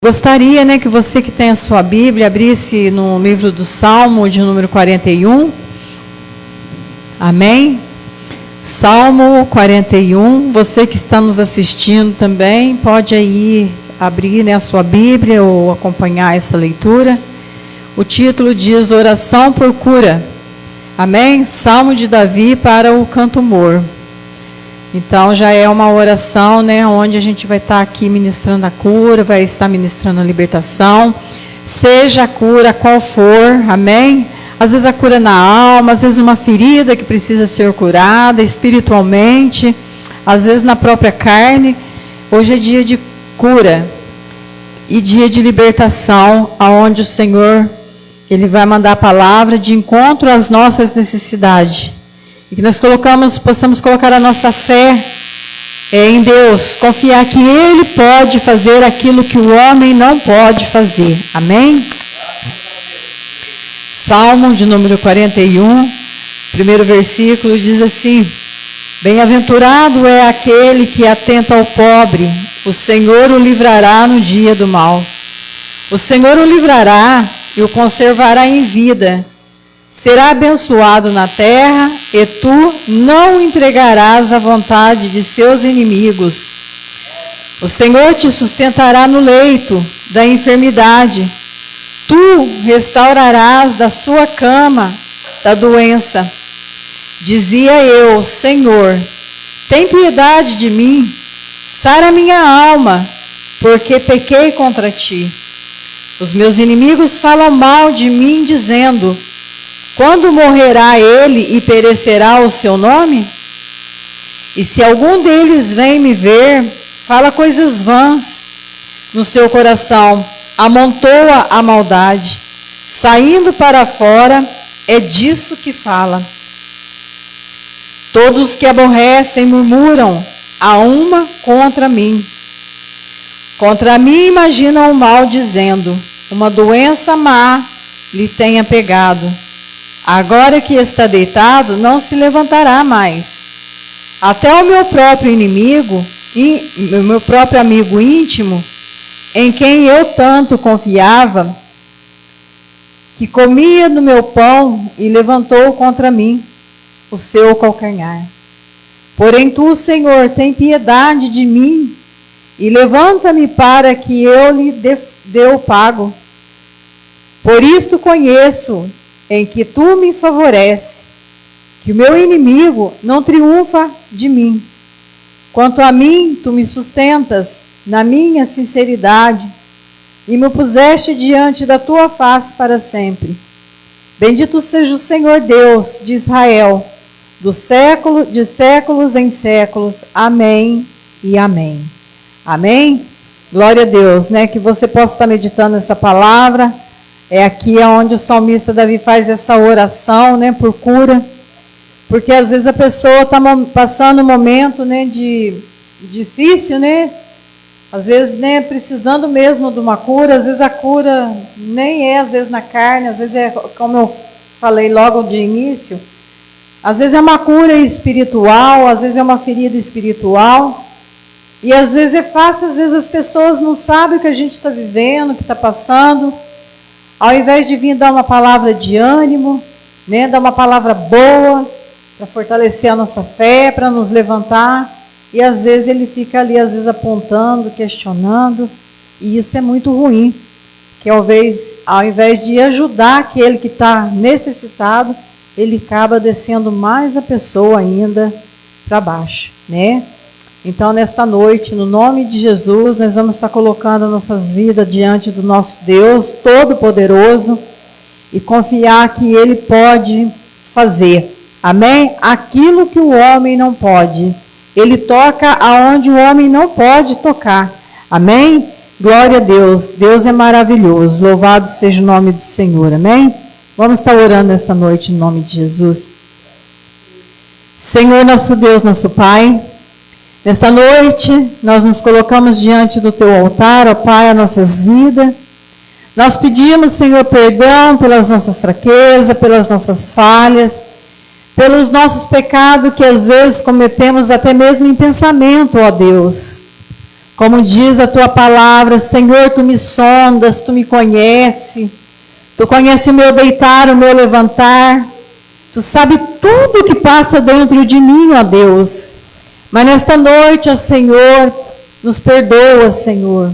Gostaria, que você que tem a sua Bíblia abrisse no livro do Salmo de número 41. Amém? Salmo 41. Você que está nos assistindo também pode aí abrir a sua Bíblia ou acompanhar essa leitura. O título diz Oração por Cura. Amém? Salmo de Davi para o canto-mor. Então já é uma oração, onde a gente vai estar aqui ministrando a cura, vai estar ministrando a libertação, seja a cura qual for, amém? Às vezes a cura na alma, às vezes uma ferida que precisa ser curada espiritualmente, às vezes na própria carne. Hoje é dia de cura e dia de libertação, aonde o Senhor, Ele vai mandar a palavra de encontro às nossas necessidades. E que nós possamos colocar a nossa fé em Deus, confiar que Ele pode fazer aquilo que o homem não pode fazer. Amém? Salmo de número 41, primeiro versículo diz assim: Bem-aventurado é aquele que atenta ao pobre, o Senhor o livrará no dia do mal. O Senhor o livrará e o conservará em vida. Será abençoado na terra, e tu não o entregarás à vontade de seus inimigos. O Senhor te sustentará no leito da enfermidade. Tu restaurarás da sua cama da doença. Dizia eu, Senhor, tem piedade de mim, sara minha alma, porque pequei contra ti. Os meus inimigos falam mal de mim, dizendo: Quando morrerá ele e perecerá o seu nome? E se algum deles vem me ver, fala coisas vãs no seu coração, amontoa a maldade, saindo para fora, é disso que fala. Todos que aborrecem murmuram a uma contra mim. Contra mim imaginam o mal, dizendo: uma doença má lhe tenha pegado. Agora que está deitado, não se levantará mais. Até o meu próprio inimigo, o meu próprio amigo íntimo, em quem eu tanto confiava, que comia do meu pão e levantou contra mim o seu calcanhar. Porém tu, Senhor, tem piedade de mim e levanta-me para que eu lhe dê o pago. Por isto conheço em que tu me favorece, que o meu inimigo não triunfa de mim. Quanto a mim, tu me sustentas na minha sinceridade e me puseste diante da tua face para sempre. Bendito seja o Senhor Deus de Israel, de séculos em séculos. Amém e amém. Amém? Glória a Deus, que você possa estar meditando essa palavra. É aqui onde o salmista Davi faz essa oração, por cura. Porque às vezes a pessoa está passando um momento, de difícil, Às vezes, precisando mesmo de uma cura. Às vezes a cura nem é, às vezes, na carne. Às vezes é, como eu falei logo de início, às vezes é uma cura espiritual, às vezes é uma ferida espiritual. E às vezes é fácil, às vezes as pessoas não sabem o que a gente está vivendo, o que está passando. Ao invés de vir dar uma palavra de ânimo, dar uma palavra boa, para fortalecer a nossa fé, para nos levantar, e às vezes ele fica ali, às vezes apontando, questionando, e isso é muito ruim, que ao invés de ajudar aquele que está necessitado, ele acaba descendo mais a pessoa ainda para baixo, Então, nesta noite, no nome de Jesus, nós vamos estar colocando nossas vidas diante do nosso Deus Todo-Poderoso e confiar que Ele pode fazer. Amém? Aquilo que o homem não pode. Ele toca aonde o homem não pode tocar. Amém? Glória a Deus. Deus é maravilhoso. Louvado seja o nome do Senhor. Amém? Vamos estar orando esta noite em nome de Jesus. Senhor, nosso Deus, nosso Pai, nesta noite, nós nos colocamos diante do Teu altar, ó Pai, as nossas vidas. Nós pedimos, Senhor, perdão pelas nossas fraquezas, pelas nossas falhas, pelos nossos pecados que às vezes cometemos até mesmo em pensamento, ó Deus. Como diz a tua palavra, Senhor, tu me sondas, tu me conheces. Tu conheces o meu deitar, o meu levantar. Tu sabe tudo que passa dentro de mim, ó Deus. Mas nesta noite, ó Senhor, nos perdoa, Senhor.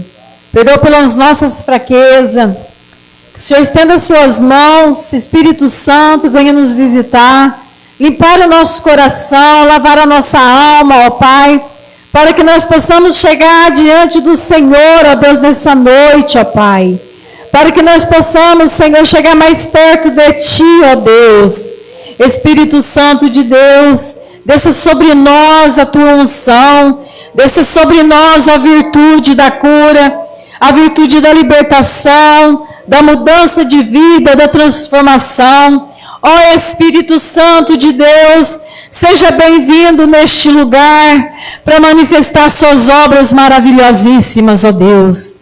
Perdoa pelas nossas fraquezas. Que o Senhor estenda as suas mãos, Espírito Santo, venha nos visitar. Limpar o nosso coração, lavar a nossa alma, ó Pai. Para que nós possamos chegar diante do Senhor, ó Deus, nessa noite, ó Pai. Para que nós possamos, Senhor, chegar mais perto de Ti, ó Deus. Espírito Santo de Deus, desça sobre nós a Tua unção, desça sobre nós a virtude da cura, a virtude da libertação, da mudança de vida, da transformação. Ó Espírito Santo de Deus, seja bem-vindo neste lugar para manifestar suas obras maravilhosíssimas, ó Deus.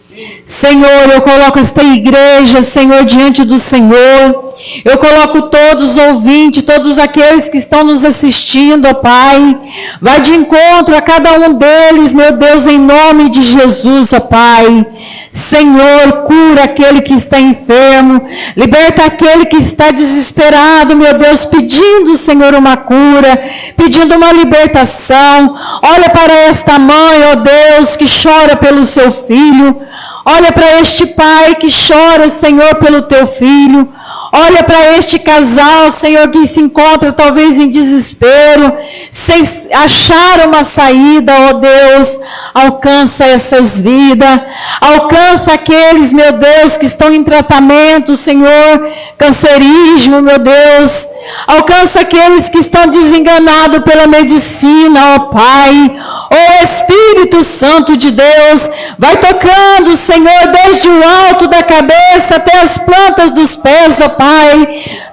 Senhor, eu coloco esta igreja, Senhor, diante do Senhor. Eu coloco todos os ouvintes, todos aqueles que estão nos assistindo, ó Pai. Vai de encontro a cada um deles, meu Deus, em nome de Jesus, ó Pai. Senhor, cura aquele que está enfermo, liberta aquele que está desesperado, meu Deus, pedindo, Senhor, uma cura, pedindo uma libertação. Olha para esta mãe, ó Deus, que chora pelo seu filho. Olha para este pai que chora, Senhor, pelo teu filho. Olha para este casal, Senhor, que se encontra talvez em desespero, sem achar uma saída, ó Deus. Alcança essas vidas, alcança aqueles, meu Deus, que estão em tratamento, Senhor, cancerígeno, meu Deus. Alcança aqueles que estão desenganados pela medicina, ó Pai. Ó Espírito Santo de Deus, vai tocando, Senhor, desde o alto da cabeça até as plantas dos pés, ó Pai.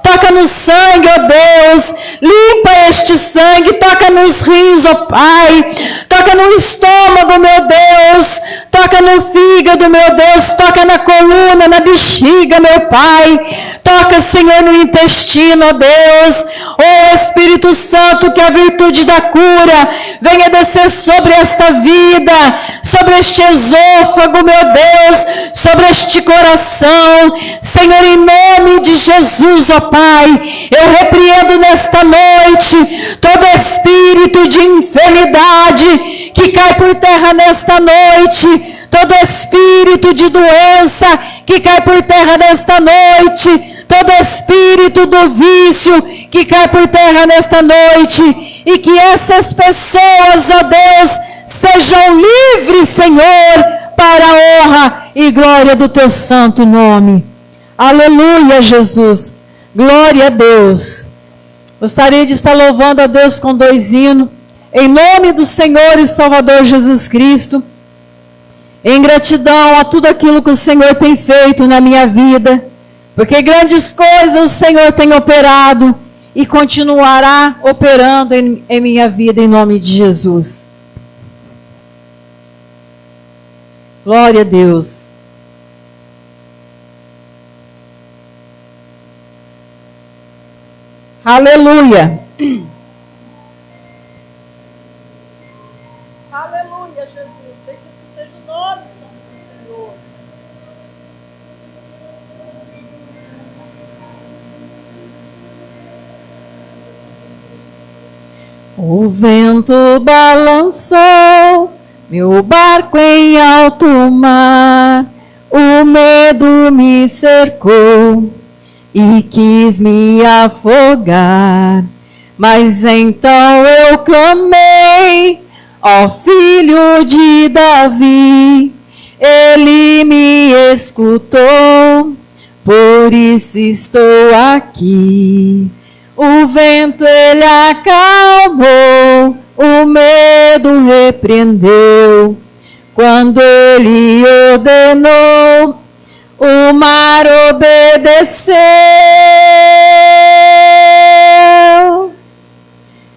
Toca no sangue, ó Deus. Limpa este sangue, toca nos rins, ó Pai. Toca no estômago, meu Deus. Toca no fígado, meu Deus. Toca na coluna, na bexiga, meu Pai. Toca, Senhor, no intestino, ó Deus. Ó Espírito Santo, que a virtude da cura venha descer sobre esta vida, sobre este esôfago, meu Deus, sobre este coração. Senhor, em nome de Jesus, ó Pai, eu repreendo nesta noite todo espírito de enfermidade que cai por terra nesta noite, todo espírito de doença que cai por terra nesta noite, todo espírito do vício que cai por terra nesta noite, e que essas pessoas, ó Deus, sejam livres, Senhor, para a honra e glória do teu santo nome. Aleluia, Jesus. Glória a Deus. Gostaria de estar louvando a Deus com 2 hinos. Em nome do Senhor e Salvador Jesus Cristo. Em gratidão a tudo aquilo que o Senhor tem feito na minha vida. Porque grandes coisas o Senhor tem operado e continuará operando em minha vida, em nome de Jesus. Glória a Deus. Aleluia. Aleluia, Jesus. Bendito seja o nome do Senhor. O vento balançou meu barco em alto mar, o medo me cercou e quis me afogar. Mas então eu clamei, ó Filho de Davi, ele me escutou, por isso estou aqui. O vento ele acalmou, o medo repreendeu, quando ele ordenou, o mar obedeceu.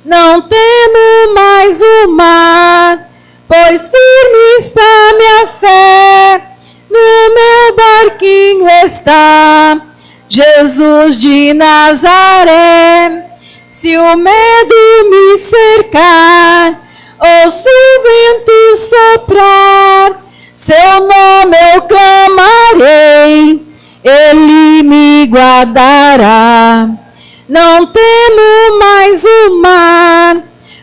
Não temo mais o mar, pois firme está minha fé, no meu barquinho está Jesus de Nazaré. Se o medo me cercar, ouço o vento soprar, seu nome eu clamarei, ele me guardará. Não temo mais o mar,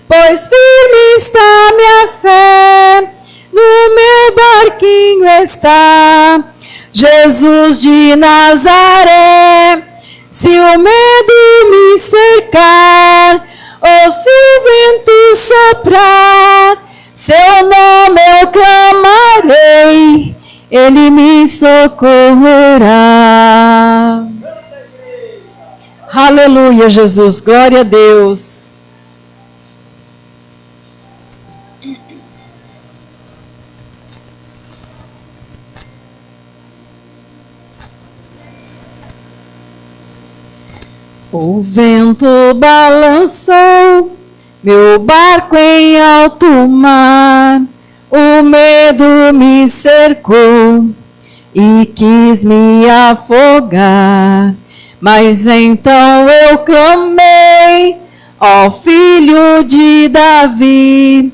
pois firme está minha fé, no meu barquinho está Jesus de Nazaré. Se o medo me cercar, ou se o vento soprar, seu nome eu clamarei, ele me socorrerá. Aleluia, Jesus, glória a Deus. O vento balançou meu barco em alto mar, o medo me cercou e quis me afogar. Mas então eu clamei ao Filho de Davi,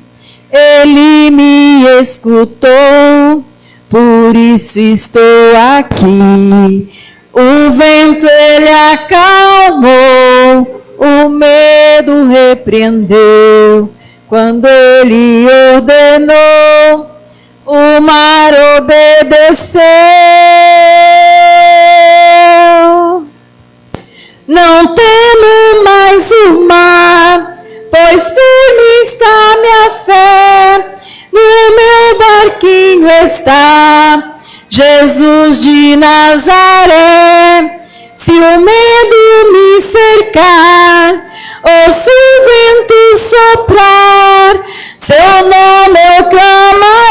ele me escutou, por isso estou aqui. O vento ele acalmou, o medo repreendeu, quando ele ordenou, o mar obedeceu. Não temo mais o mar, pois firme está minha fé, no meu barquinho está Jesus de Nazaré. Se o medo me cercar, ou se o vento soprar, seu nome eu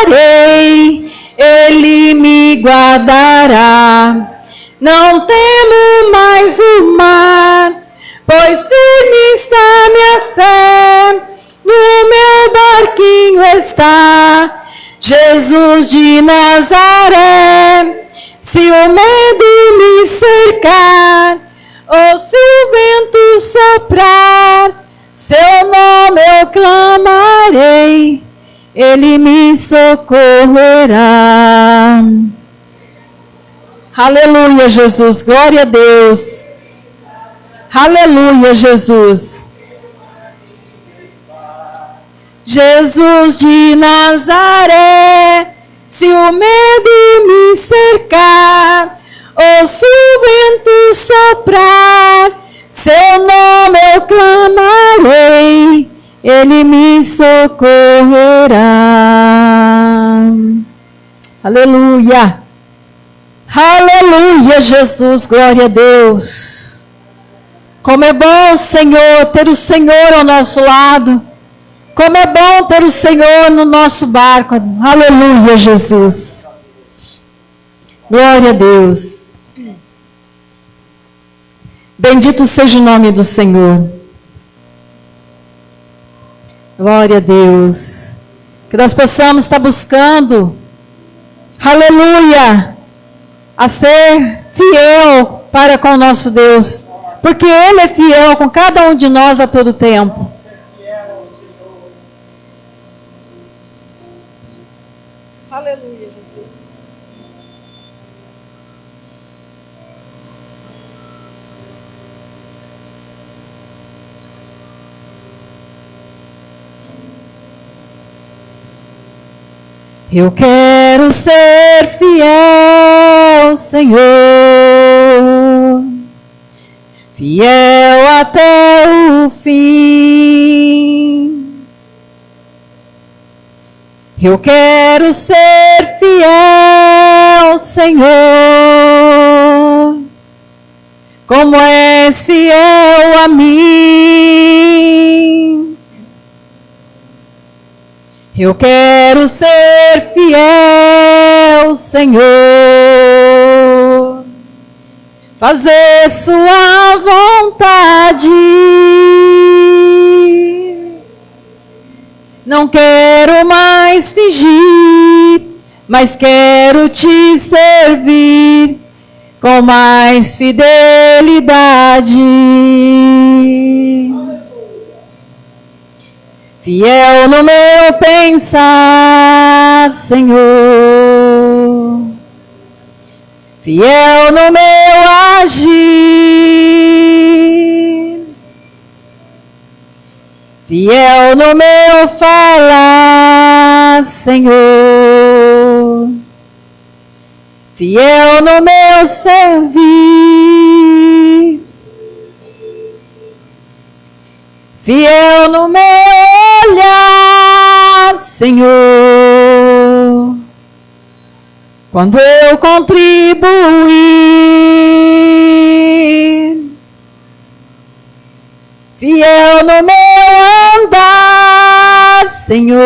clamarei, ele me guardará. Não temo mais o mar, pois firme está minha fé, no meu barquinho está Jesus de Nazaré. Se o medo me cercar, ou se o vento soprar, seu nome eu clamarei, ele me socorrerá. Aleluia, Jesus, glória a Deus. Aleluia, Jesus. Jesus de Nazaré, se o medo me cercar, ou se o vento soprar, seu nome eu clamarei, ele me socorrerá. Aleluia. Aleluia, Jesus, glória a Deus. Como é bom, Senhor, ter o Senhor ao nosso lado. Como é bom ter o Senhor no nosso barco. Aleluia, Jesus. Glória a Deus. Bendito seja o nome do Senhor. Glória a Deus. Que nós possamos estar buscando, aleluia, a ser fiel para com o nosso Deus. Porque Ele é fiel com cada um de nós a todo tempo. Aleluia, Jesus. Eu quero ser fiel, Senhor, fiel até o fim. Eu quero ser fiel, Senhor, como és fiel a mim. Eu quero ser fiel, Senhor, fazer sua vontade. Não quero mais fingir, mas quero te servir com mais fidelidade. fiel no meu pensar, Senhor, fiel no meu agir, fiel no meu falar, Senhor, fiel no meu servir, fiel no meu olhar, Senhor, quando eu contribuir, fiel no meu andar, Senhor,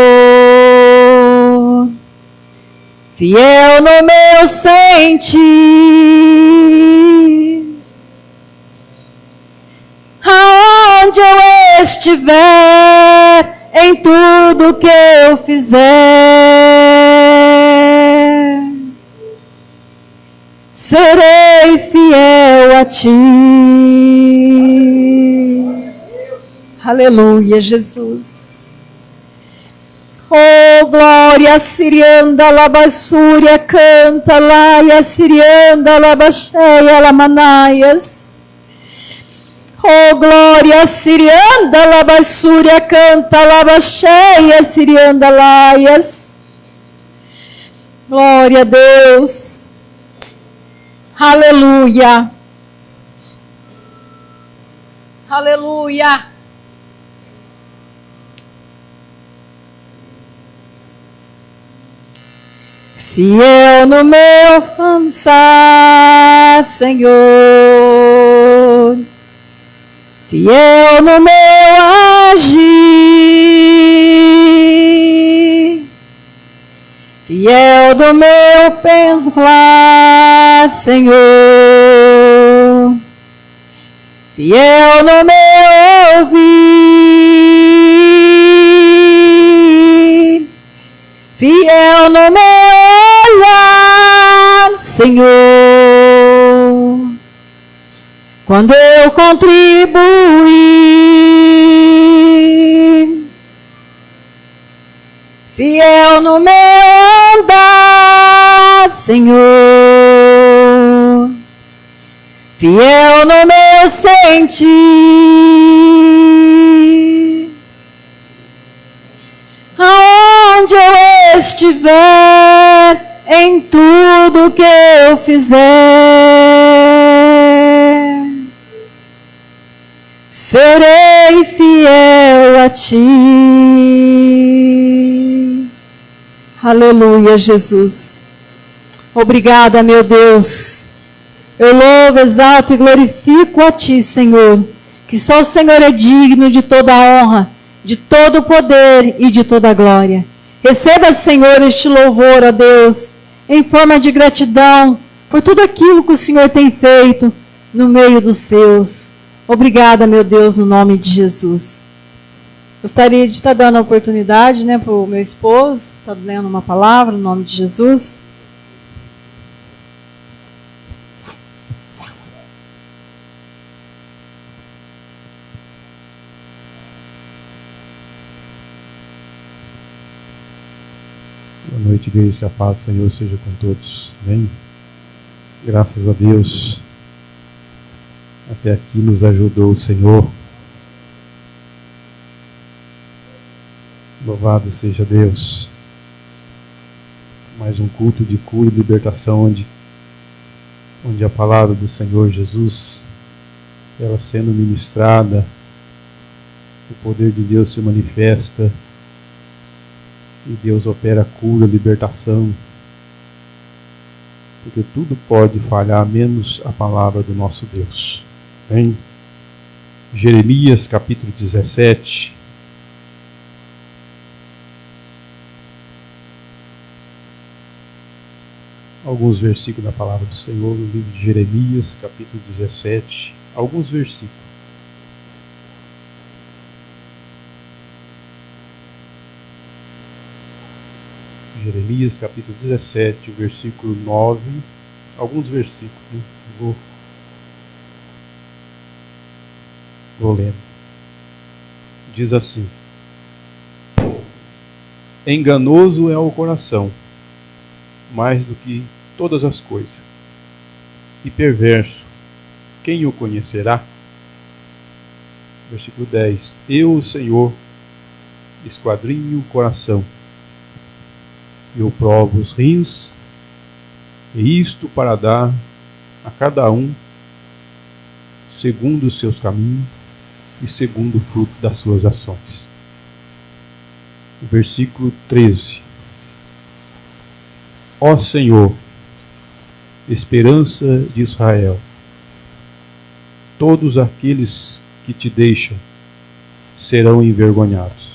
fiel no meu sentir, aonde eu estiver, em tudo que eu fizer, serei fiel a ti. Aleluia, Jesus. Oh, glória, Sirianda, Labassúria, canta, laia, Sirianda, Labaxeia, Lamanaias. Oh, glória, Sirianda, Labassúria, canta, Labaxeia, Sirianda, laias. Glória a Deus. Aleluia. Aleluia. Fiel no meu pensar, Senhor, fiel no meu agir, fiel do meu pensar, Senhor, fiel no meu ouvir, fiel no meu olhar, Senhor, quando eu contribuir, fiel no meu andar, Senhor, fiel no meu sentir, aonde eu estiver, em tudo que eu fizer, serei fiel a ti. Aleluia, Jesus. Obrigada, meu Deus. Eu louvo, exalto e glorifico a ti, Senhor, que só o Senhor é digno de toda a honra, de todo o poder e de toda a glória. Receba, Senhor, este louvor, ó Deus, em forma de gratidão por tudo aquilo que o Senhor tem feito no meio dos seus. Obrigada, meu Deus, no nome de Jesus. Gostaria de estar dando a oportunidade, para o meu esposo, estar lendo uma palavra no nome de Jesus. Boa noite, igreja, que a paz do Senhor seja com todos. Amém? Graças a Deus. Até aqui nos ajudou o Senhor. Louvado seja Deus. Mais um culto de cura e libertação, onde a palavra do Senhor Jesus, ela sendo ministrada, o poder de Deus se manifesta e Deus opera cura, libertação, porque tudo pode falhar menos a palavra do nosso Deus. Amém? Jeremias capítulo 17. Alguns versículos da palavra do Senhor no livro de Jeremias capítulo 17. Alguns versículos. Jeremias capítulo 17, versículo 9. Alguns versículos, né? Vou lendo. Diz assim: enganoso é o coração, mais do que todas as coisas, e perverso, quem o conhecerá? Versículo 10. Eu, o Senhor, esquadrinho o coração, eu provo os rins, e isto para dar a cada um segundo os seus caminhos e segundo o fruto das suas ações. Versículo 13. Ó Senhor, esperança de Israel, todos aqueles que te deixam serão envergonhados.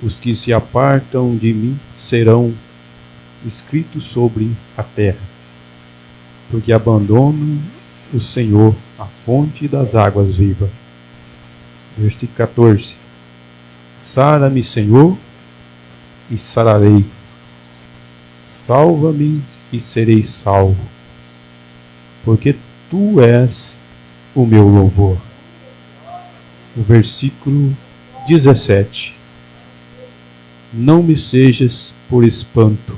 Os que se apartam de mim serão escritos sobre a terra, porque abandonam o Senhor, a fonte das águas vivas. Versículo 14. Sara-me, Senhor, e sararei. Salva-me e serei salvo, porque tu és o meu louvor. O versículo 17. Não me sejas por espanto,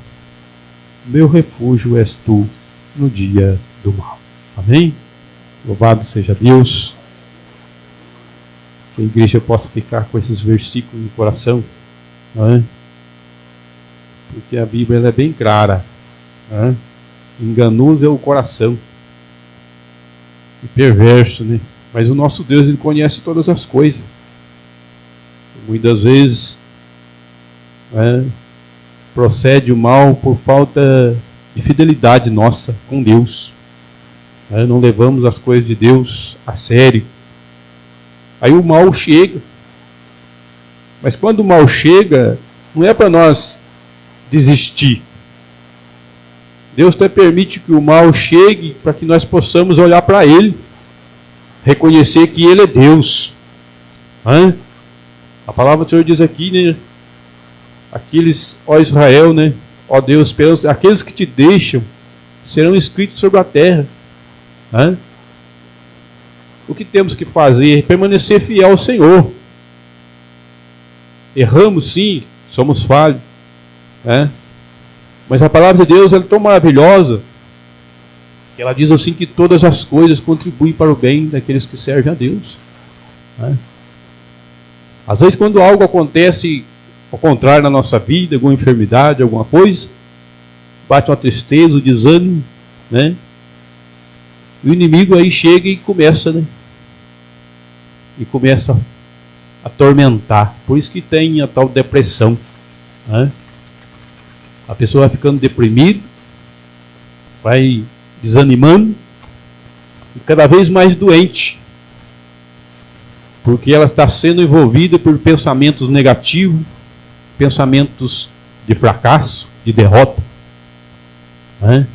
meu refúgio és tu no dia do mal. Amém? Louvado seja Deus. Que a igreja possa ficar com esses versículos no coração, não é? Porque a Bíblia ela é bem clara, não é? Enganoso é o coração e perverso, né? Mas o nosso Deus, Ele conhece todas as coisas. Muitas vezes procede o mal por falta de fidelidade nossa com Deus. Não levamos as coisas de Deus a sério. Aí o mal chega. Mas quando o mal chega, não é para nós desistir. Deus até permite que o mal chegue para que nós possamos olhar para Ele, reconhecer que Ele é Deus. A palavra do Senhor diz aqui, né? Aqueles, ó Israel, né? Ó Deus, aqueles que te deixam serão escritos sobre a terra. O que temos que fazer é permanecer fiel ao Senhor. Erramos sim, somos falhos, mas a palavra de Deus ela é tão maravilhosa que ela diz assim que todas as coisas contribuem para o bem daqueles que servem a Deus. Às vezes quando algo acontece ao contrário na nossa vida, alguma enfermidade, alguma coisa, bate uma tristeza, um desânimo, né? E o inimigo aí chega e começa, né? E começa a atormentar. Por isso que tem a tal depressão, né? A pessoa vai ficando deprimida, vai desanimando e cada vez mais doente, porque ela está sendo envolvida por pensamentos negativos, pensamentos de fracasso, de derrota, né?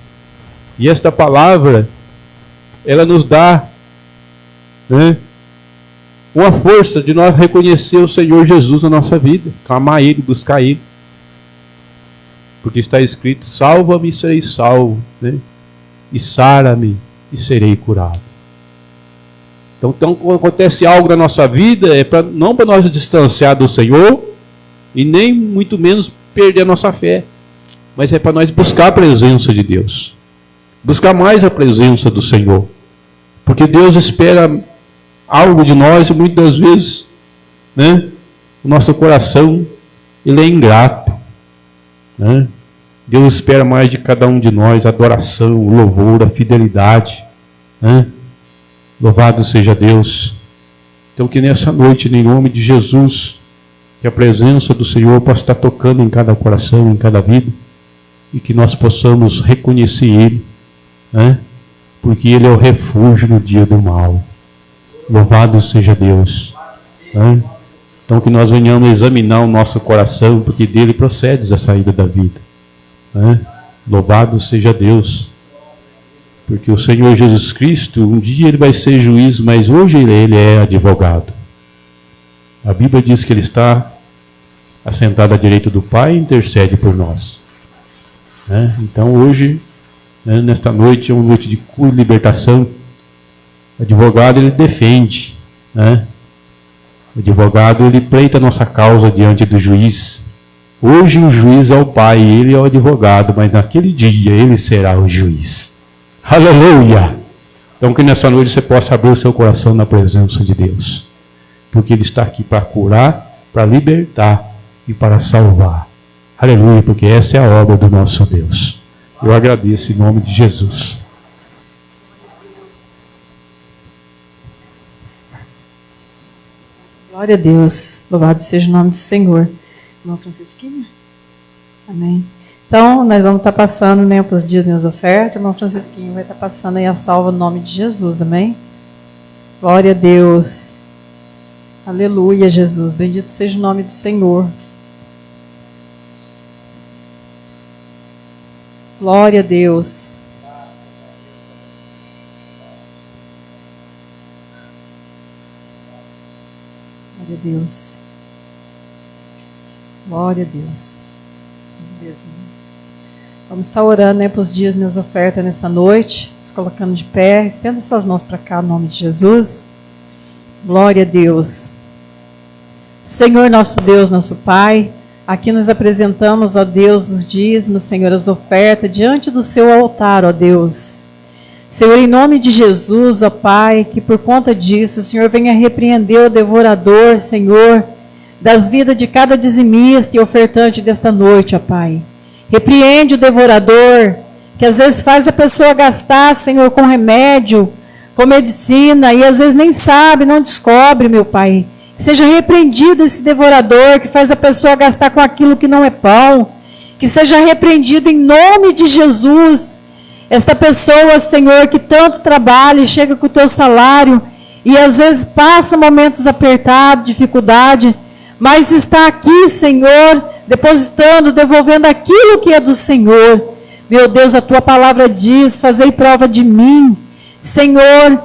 E esta palavra ela nos dá, né, uma força de nós reconhecer o Senhor Jesus na nossa vida, clamar Ele, buscar Ele, porque está escrito: salva-me e serei salvo, né? E sara-me e serei curado. Então quando acontece algo na nossa vida, não para nós distanciar do Senhor e nem muito menos perder a nossa fé, mas é para nós buscar a presença de Deus, buscar mais a presença do Senhor, porque Deus espera algo de nós e muitas vezes, né, o nosso coração ele é ingrato, né? Deus espera mais de cada um de nós a adoração, o louvor, a fidelidade, né? Louvado seja Deus. Então que nessa noite, em nome de Jesus, que a presença do Senhor possa estar tocando em cada coração, em cada vida, e que nós possamos reconhecer Ele, né? Porque Ele é o refúgio no dia do mal. Louvado seja Deus, né? Então que nós venhamos examinar o nosso coração, porque dele procede a saída da vida, né? Louvado seja Deus, porque o Senhor Jesus Cristo, um dia Ele vai ser juiz, mas hoje Ele é advogado. A Bíblia diz que Ele está assentado à direita do Pai e intercede por nós, né? Então hoje, né, nesta noite, é uma noite de cura e libertação. O advogado, ele defende, né? O advogado, ele pleita a nossa causa diante do juiz, Hoje o juiz é o pai, ele é o advogado, mas naquele dia ele será o juiz. Aleluia! Então que nessa noite você possa abrir o seu coração na presença de Deus. Porque Ele está aqui para curar, para libertar e para salvar. Aleluia, porque essa é a obra do nosso Deus. Eu agradeço em nome de Jesus. Glória a Deus. Louvado seja o nome do Senhor. Irmão Francisquinha? Amém. Então, nós vamos estar passando, né, para os dias das ofertas. O irmão Francisquinho vai estar passando aí a salva no nome de Jesus. Amém? Glória a Deus. Aleluia, Jesus. Bendito seja o nome do Senhor. Glória a Deus. Glória a Deus. Glória a Deus. Vamos estar orando, né, para os dias minhas ofertas nessa noite. Nos colocando de pé. Estenda suas mãos para cá, no nome de Jesus. Glória a Deus. Senhor, nosso Deus, nosso Pai, aqui nos apresentamos, ó Deus, os dízimos, Senhor, as ofertas, diante do seu altar, ó Deus. Senhor, em nome de Jesus, ó Pai, que por conta disso o Senhor venha repreender o devorador, Senhor, das vidas de cada dizimista e ofertante desta noite, ó Pai. Repreende o devorador, que às vezes faz a pessoa gastar, Senhor, com remédio, com medicina, e às vezes nem sabe, não descobre, meu Pai. Seja repreendido esse devorador que faz a pessoa gastar com aquilo que não é pão. Que seja repreendido em nome de Jesus. Esta pessoa, Senhor, que tanto trabalha e chega com o teu salário e às vezes passa momentos apertados, dificuldade, mas está aqui, Senhor, depositando, devolvendo aquilo que é do Senhor. Meu Deus, a tua palavra diz, fazei prova de mim. Senhor,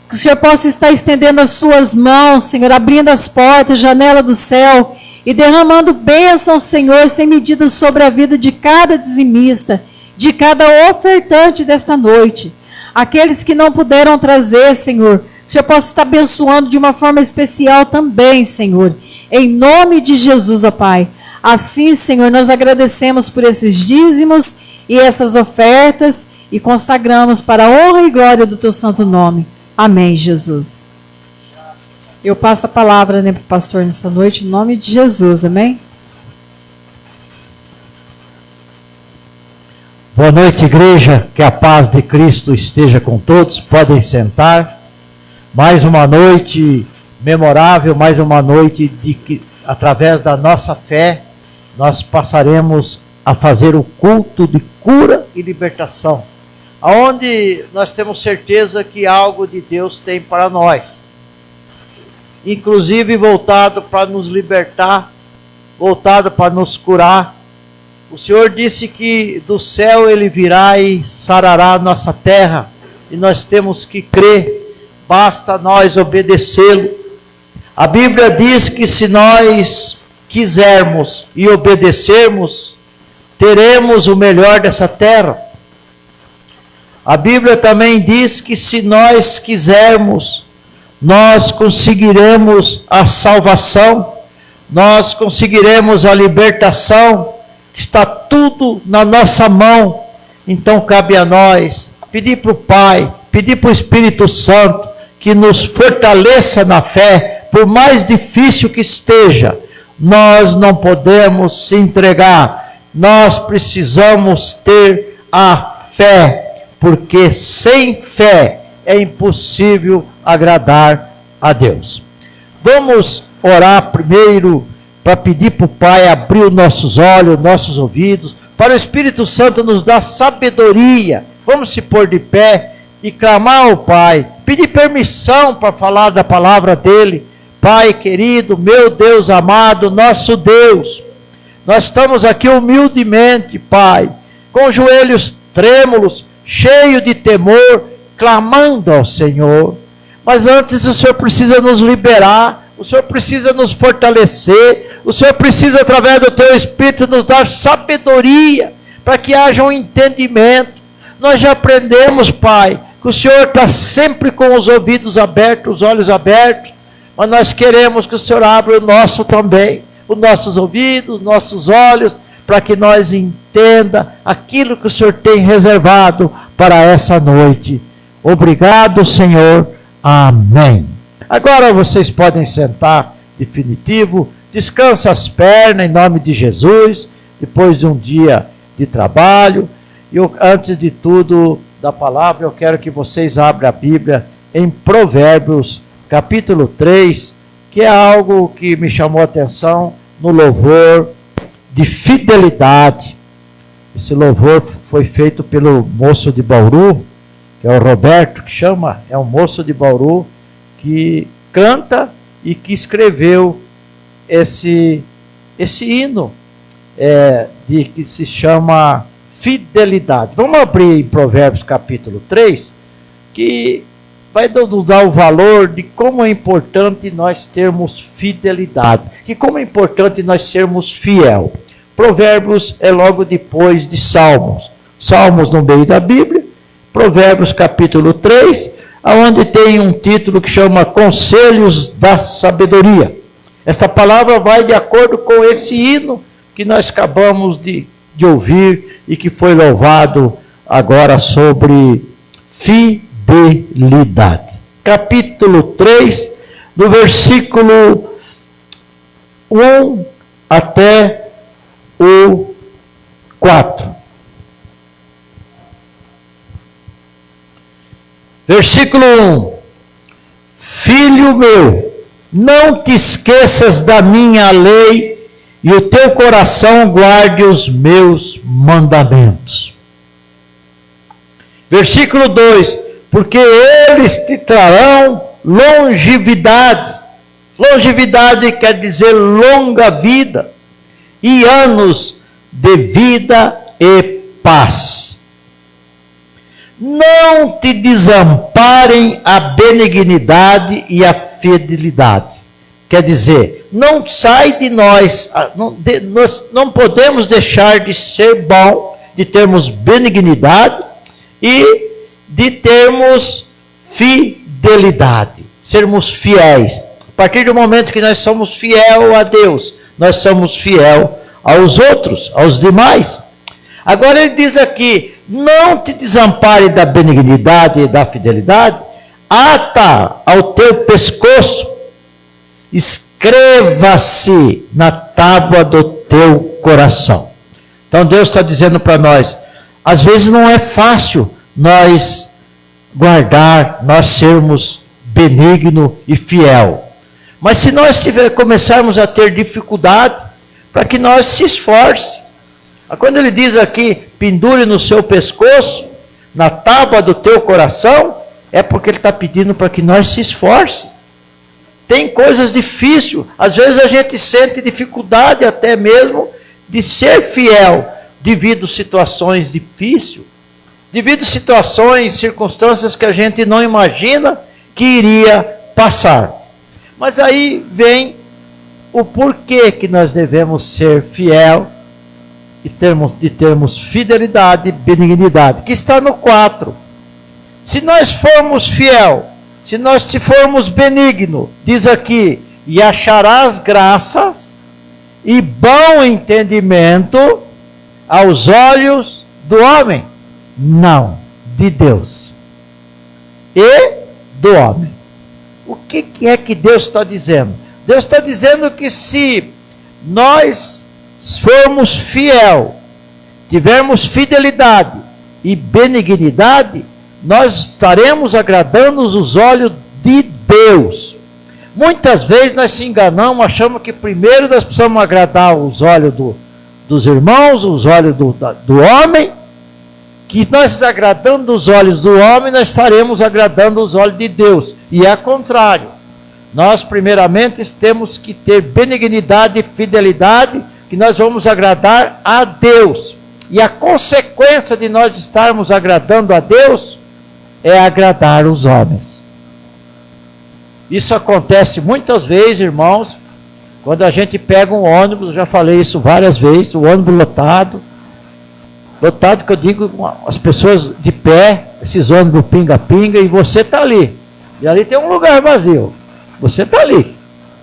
que o Senhor possa estar estendendo as suas mãos, Senhor, abrindo as portas, janela do céu e derramando bênção, Senhor, sem medida sobre a vida de cada dizimista, de cada ofertante desta noite. Aqueles que não puderam trazer, Senhor, que o Senhor possa estar abençoando de uma forma especial também, Senhor. Em nome de Jesus, ó Pai. Assim, Senhor, nós agradecemos por esses dízimos e essas ofertas e consagramos para a honra e glória do teu santo nome. Amém, Jesus. Eu passo a palavra, né, para o pastor nessa noite, em nome de Jesus, amém? Boa noite, igreja, que a paz de Cristo esteja com todos, podem sentar. Mais uma noite memorável, mais uma noite de que, através da nossa fé, nós passaremos a fazer o culto de cura e libertação, aonde nós temos certeza que algo de Deus tem para nós, inclusive voltado para nos libertar, voltado para nos curar. O Senhor disse que do céu Ele virá e sarará a nossa terra, e nós temos que crer, basta nós obedecê-lo. A Bíblia diz que se nós quisermos e obedecermos, teremos o melhor dessa terra. A Bíblia também diz que se nós quisermos, nós conseguiremos a salvação, nós conseguiremos a libertação, que está tudo na nossa mão. Então cabe a nós pedir para o Pai, pedir para o Espírito Santo, que nos fortaleça na fé, por mais difícil que esteja. Nós não podemos se entregar, nós precisamos ter a fé, porque sem fé é impossível agradar a Deus. Vamos orar primeiro para pedir para o Pai abrir os nossos olhos, nossos ouvidos, para o Espírito Santo nos dar sabedoria. Vamos se pôr de pé e clamar ao Pai, pedir permissão para falar da palavra dEle. Pai querido, meu Deus amado, nosso Deus, nós estamos aqui humildemente, Pai, com joelhos trêmulos, cheio de temor, clamando ao Senhor. Mas antes o Senhor precisa nos liberar, o Senhor precisa nos fortalecer, o Senhor precisa, através do Teu Espírito, nos dar sabedoria, para que haja um entendimento. Nós já aprendemos, Pai, que o Senhor está sempre com os ouvidos abertos, os olhos abertos, mas nós queremos que o Senhor abra o nosso também, os nossos ouvidos, os nossos olhos, para que nós entenda aquilo que o Senhor tem reservado para essa noite. Obrigado, Senhor. Amém. Agora vocês podem sentar definitivo. Descansa as pernas em nome de Jesus, depois de um dia de trabalho. E antes de tudo da palavra, eu quero que vocês abram a Bíblia em Provérbios, capítulo 3, que é algo que me chamou a atenção no louvor de fidelidade. Esse louvor foi feito pelo moço de Bauru, que é o Roberto, que chama, é um moço de Bauru, que canta e que escreveu esse hino, que se chama Fidelidade. Vamos abrir em Provérbios capítulo 3, que vai nos dar o valor de como é importante nós termos fidelidade, que como é importante nós sermos fiel. Provérbios é logo depois de Salmos. Salmos no meio da Bíblia, Provérbios capítulo 3, onde tem um título que chama Conselhos da Sabedoria. Esta palavra vai de acordo com esse hino que nós acabamos de ouvir e que foi louvado agora sobre fidelidade. Capítulo 3, do versículo 1 até o 4. Versículo 1. Filho meu, não te esqueças da minha lei e o teu coração guarde os meus mandamentos. Versículo 2. Porque eles te trarão longevidade. Longevidade quer dizer longa vida. E anos de vida e paz. Não te desamparem a benignidade e a fidelidade. Quer dizer, não sai de nós, nós não podemos deixar de ser bom, de termos benignidade e de termos fidelidade, sermos fiéis. A partir do momento que nós somos fiel a Deus, nós somos fiel aos outros, aos demais. Agora ele diz aqui, não te desampare da benignidade e da fidelidade, ata ao teu pescoço, escreva-se na tábua do teu coração. Então Deus está dizendo para nós, às vezes não é fácil nós guardar, nós sermos benigno e fiel. Mas se nós começarmos a ter dificuldade, para que nós se esforce. Quando ele diz aqui, pendure no seu pescoço, na tábua do teu coração, é porque ele está pedindo para que nós se esforce. Tem coisas difíceis, às vezes a gente sente dificuldade até mesmo de ser fiel, devido a situações difíceis, devido a situações, circunstâncias que a gente não imagina que iria passar. Mas aí vem o porquê que nós devemos ser fiel e termos fidelidade e benignidade, que está no 4. Se nós formos fiel, se nós formos benigno, diz aqui, e acharás graças e bom entendimento aos olhos do homem, não, de Deus e do homem. O que é que Deus está dizendo? Deus está dizendo que se nós formos fiel, tivermos fidelidade e benignidade, nós estaremos agradando os olhos de Deus. Muitas vezes nós se enganamos, achamos que primeiro nós precisamos agradar os olhos dos irmãos, os olhos do homem, que nós agradando os olhos do homem, nós estaremos agradando os olhos de Deus. E é contrário. Nós primeiramente temos que ter benignidade e fidelidade, que nós vamos agradar a Deus. E a consequência de nós estarmos agradando a Deus é agradar os homens. Isso acontece muitas vezes, irmãos, quando a gente pega um ônibus, eu já falei isso várias vezes, o ônibus lotado que eu digo, as pessoas de pé, esses ônibus pinga-pinga, e você está ali. E ali tem um lugar vazio. Você está ali.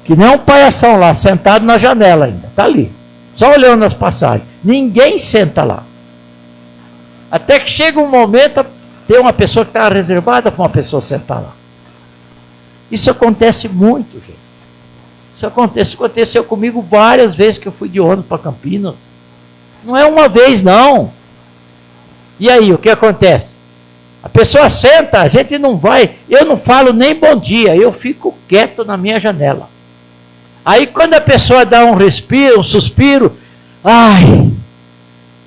que nem um palhação lá, sentado na janela ainda, está ali, só olhando as passagens. Ninguém senta lá. Até que chega um momento, tem uma pessoa que está reservada para uma pessoa sentar lá. Isso acontece muito, gente. Isso aconteceu comigo várias vezes que eu fui de ônibus para Campinas. Não é uma vez, não. E aí, o que acontece? A pessoa senta, a gente não vai, eu não falo nem bom dia, eu fico quieto na minha janela. Aí quando a pessoa dá um respiro, um suspiro, ai,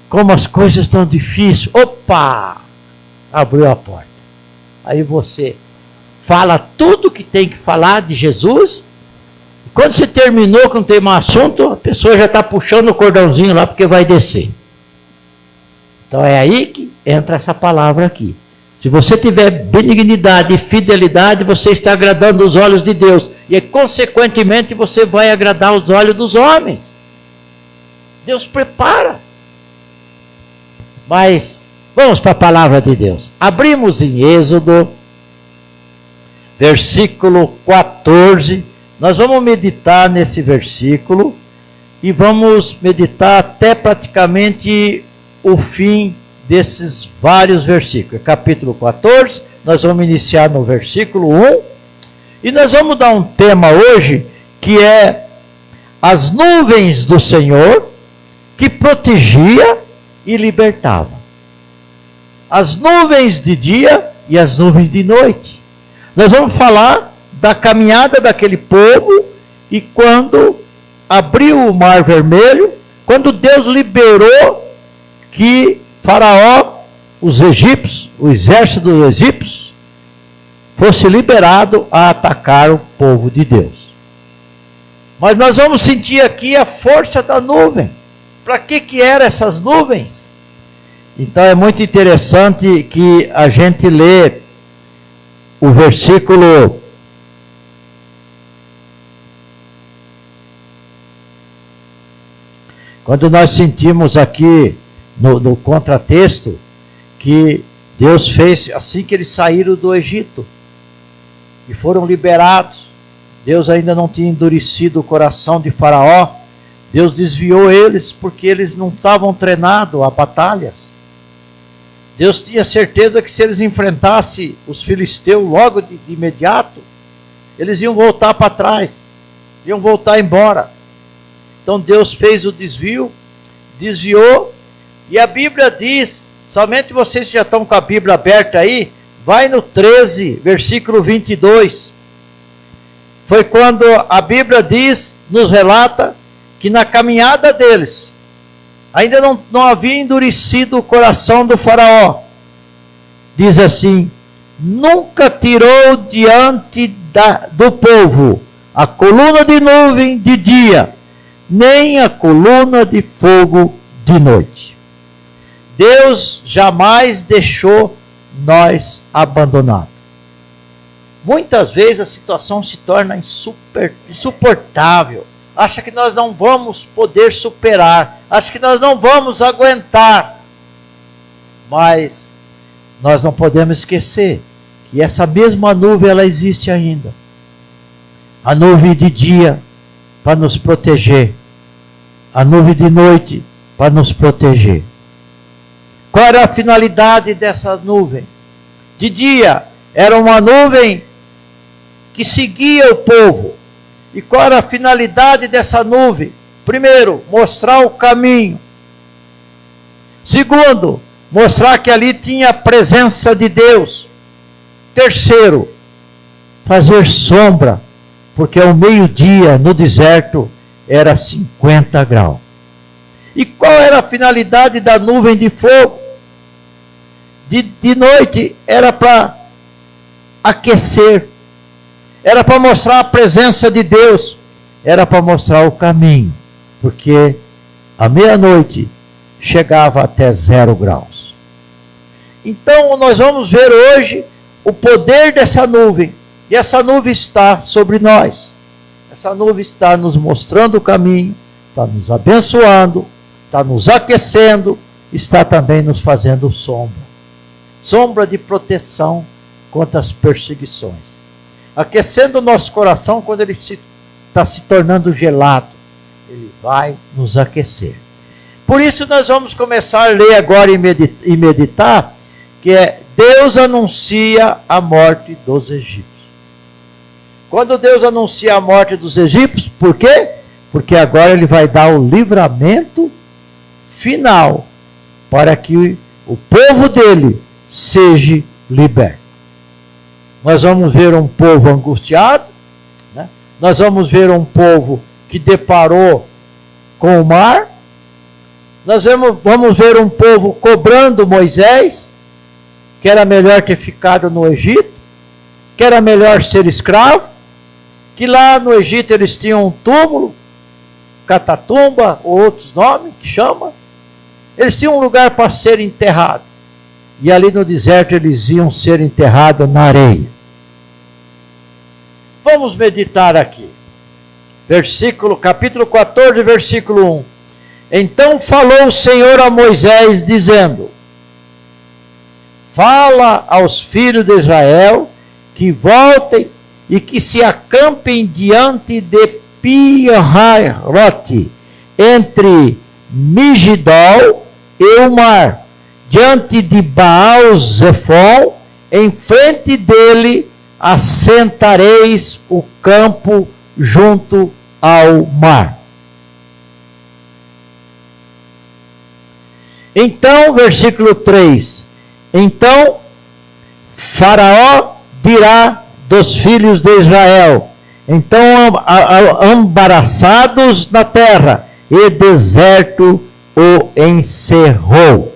como as coisas estão difíceis. Opa! Abriu a porta. Aí você fala tudo que tem que falar de Jesus. E quando você terminou com o tema assunto, a pessoa já está puxando o cordãozinho lá porque vai descer. Então é aí que entra essa palavra aqui. Se você tiver benignidade e fidelidade, você está agradando os olhos de Deus. E consequentemente você vai agradar os olhos dos homens. Deus prepara. Mas vamos para a palavra de Deus. Abrimos em Êxodo, versículo 14. Nós vamos meditar nesse versículo e vamos meditar até praticamente o fim desses vários versículos. Capítulo 14, nós vamos iniciar no versículo 1 e nós vamos dar um tema hoje que é as nuvens do Senhor que protegia e libertava. As nuvens de dia e as nuvens de noite. Nós vamos falar da caminhada daquele povo e quando abriu o Mar Vermelho, quando Deus liberou que Faraó, os egípcios, o exército dos egípcios, fosse liberado a atacar o povo de Deus. Mas nós vamos sentir aqui a força da nuvem. Para que eram essas nuvens? Então é muito interessante que a gente lê o versículo quando nós sentimos aqui no contratexto que Deus fez assim que eles saíram do Egito e foram liberados. Deus ainda não tinha endurecido o coração de Faraó. Deus desviou eles porque eles não estavam treinados a batalhas. Deus tinha certeza que se eles enfrentassem os filisteus logo de imediato, eles iam voltar para trás, iam voltar embora. Então Deus fez o desvio, desviou, e a Bíblia diz, somente vocês já estão com a Bíblia aberta aí, vai no 13, versículo 22. Foi quando a Bíblia diz, nos relata, que na caminhada deles, ainda não havia endurecido o coração do Faraó. Diz assim, nunca tirou diante do povo a coluna de nuvem de dia, nem a coluna de fogo de noite. Deus jamais deixou nós abandonados. Muitas vezes a situação se torna insuportável. Acha que nós não vamos poder superar. Acha que nós não vamos aguentar. Mas nós não podemos esquecer que essa mesma nuvem ela existe ainda. A nuvem de dia para nos proteger. A nuvem de noite para nos proteger. Qual era a finalidade dessa nuvem? De dia, era uma nuvem que seguia o povo. E qual era a finalidade dessa nuvem? Primeiro, mostrar o caminho. Segundo, mostrar que ali tinha a presença de Deus. Terceiro, fazer sombra, porque ao meio-dia no deserto era 50 graus. E qual era a finalidade da nuvem de fogo? De noite era para aquecer, era para mostrar a presença de Deus, era para mostrar o caminho, porque à meia-noite chegava até 0 graus. Então nós vamos ver hoje o poder dessa nuvem, e essa nuvem está sobre nós, essa nuvem está nos mostrando o caminho, está nos abençoando, está nos aquecendo, está também nos fazendo sombra. Sombra de proteção contra as perseguições. Aquecendo o nosso coração quando ele se está se tornando gelado. Ele vai nos aquecer. Por isso nós vamos começar a ler agora e meditar, que é Deus anuncia a morte dos egípcios. Quando Deus anuncia a morte dos egípcios, por quê? Porque agora ele vai dar o livramento final para que o povo dele seja liberto. Nós vamos ver um povo angustiado, né? Nós vamos ver um povo que deparou com o mar, nós vamos ver um povo cobrando Moisés, que era melhor ter ficado no Egito, que era melhor ser escravo, que lá no Egito eles tinham um túmulo, Catatumba, ou outros nomes que chama, eles tinham um lugar para ser enterrados, e ali no deserto eles iam ser enterrados na areia. Vamos meditar aqui. Capítulo 14, versículo 1. Então falou o Senhor a Moisés, dizendo: fala aos filhos de Israel que voltem e que se acampem diante de Pi-hahirote, entre Migdol e o mar, diante de Baal-Zephon, em frente dele assentareis o campo junto ao mar. Então, versículo 3. Então, Faraó dirá dos filhos de Israel: então embaraçados na terra, e deserto o encerrou.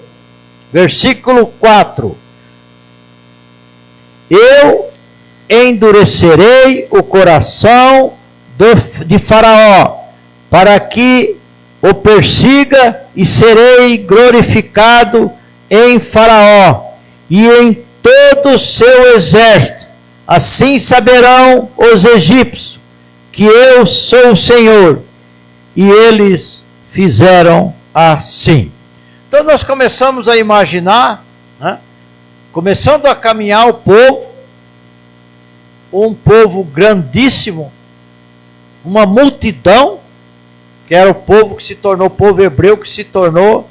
Versículo 4. Eu endurecerei o coração de Faraó, para que o persiga, e serei glorificado em Faraó e em todo o seu exército. Assim saberão os egípcios que eu sou o Senhor. E eles fizeram assim. Então nós começamos a imaginar, né, começando a caminhar o povo, um povo grandíssimo, uma multidão, que era o povo que se tornou o povo hebreu, que se tornou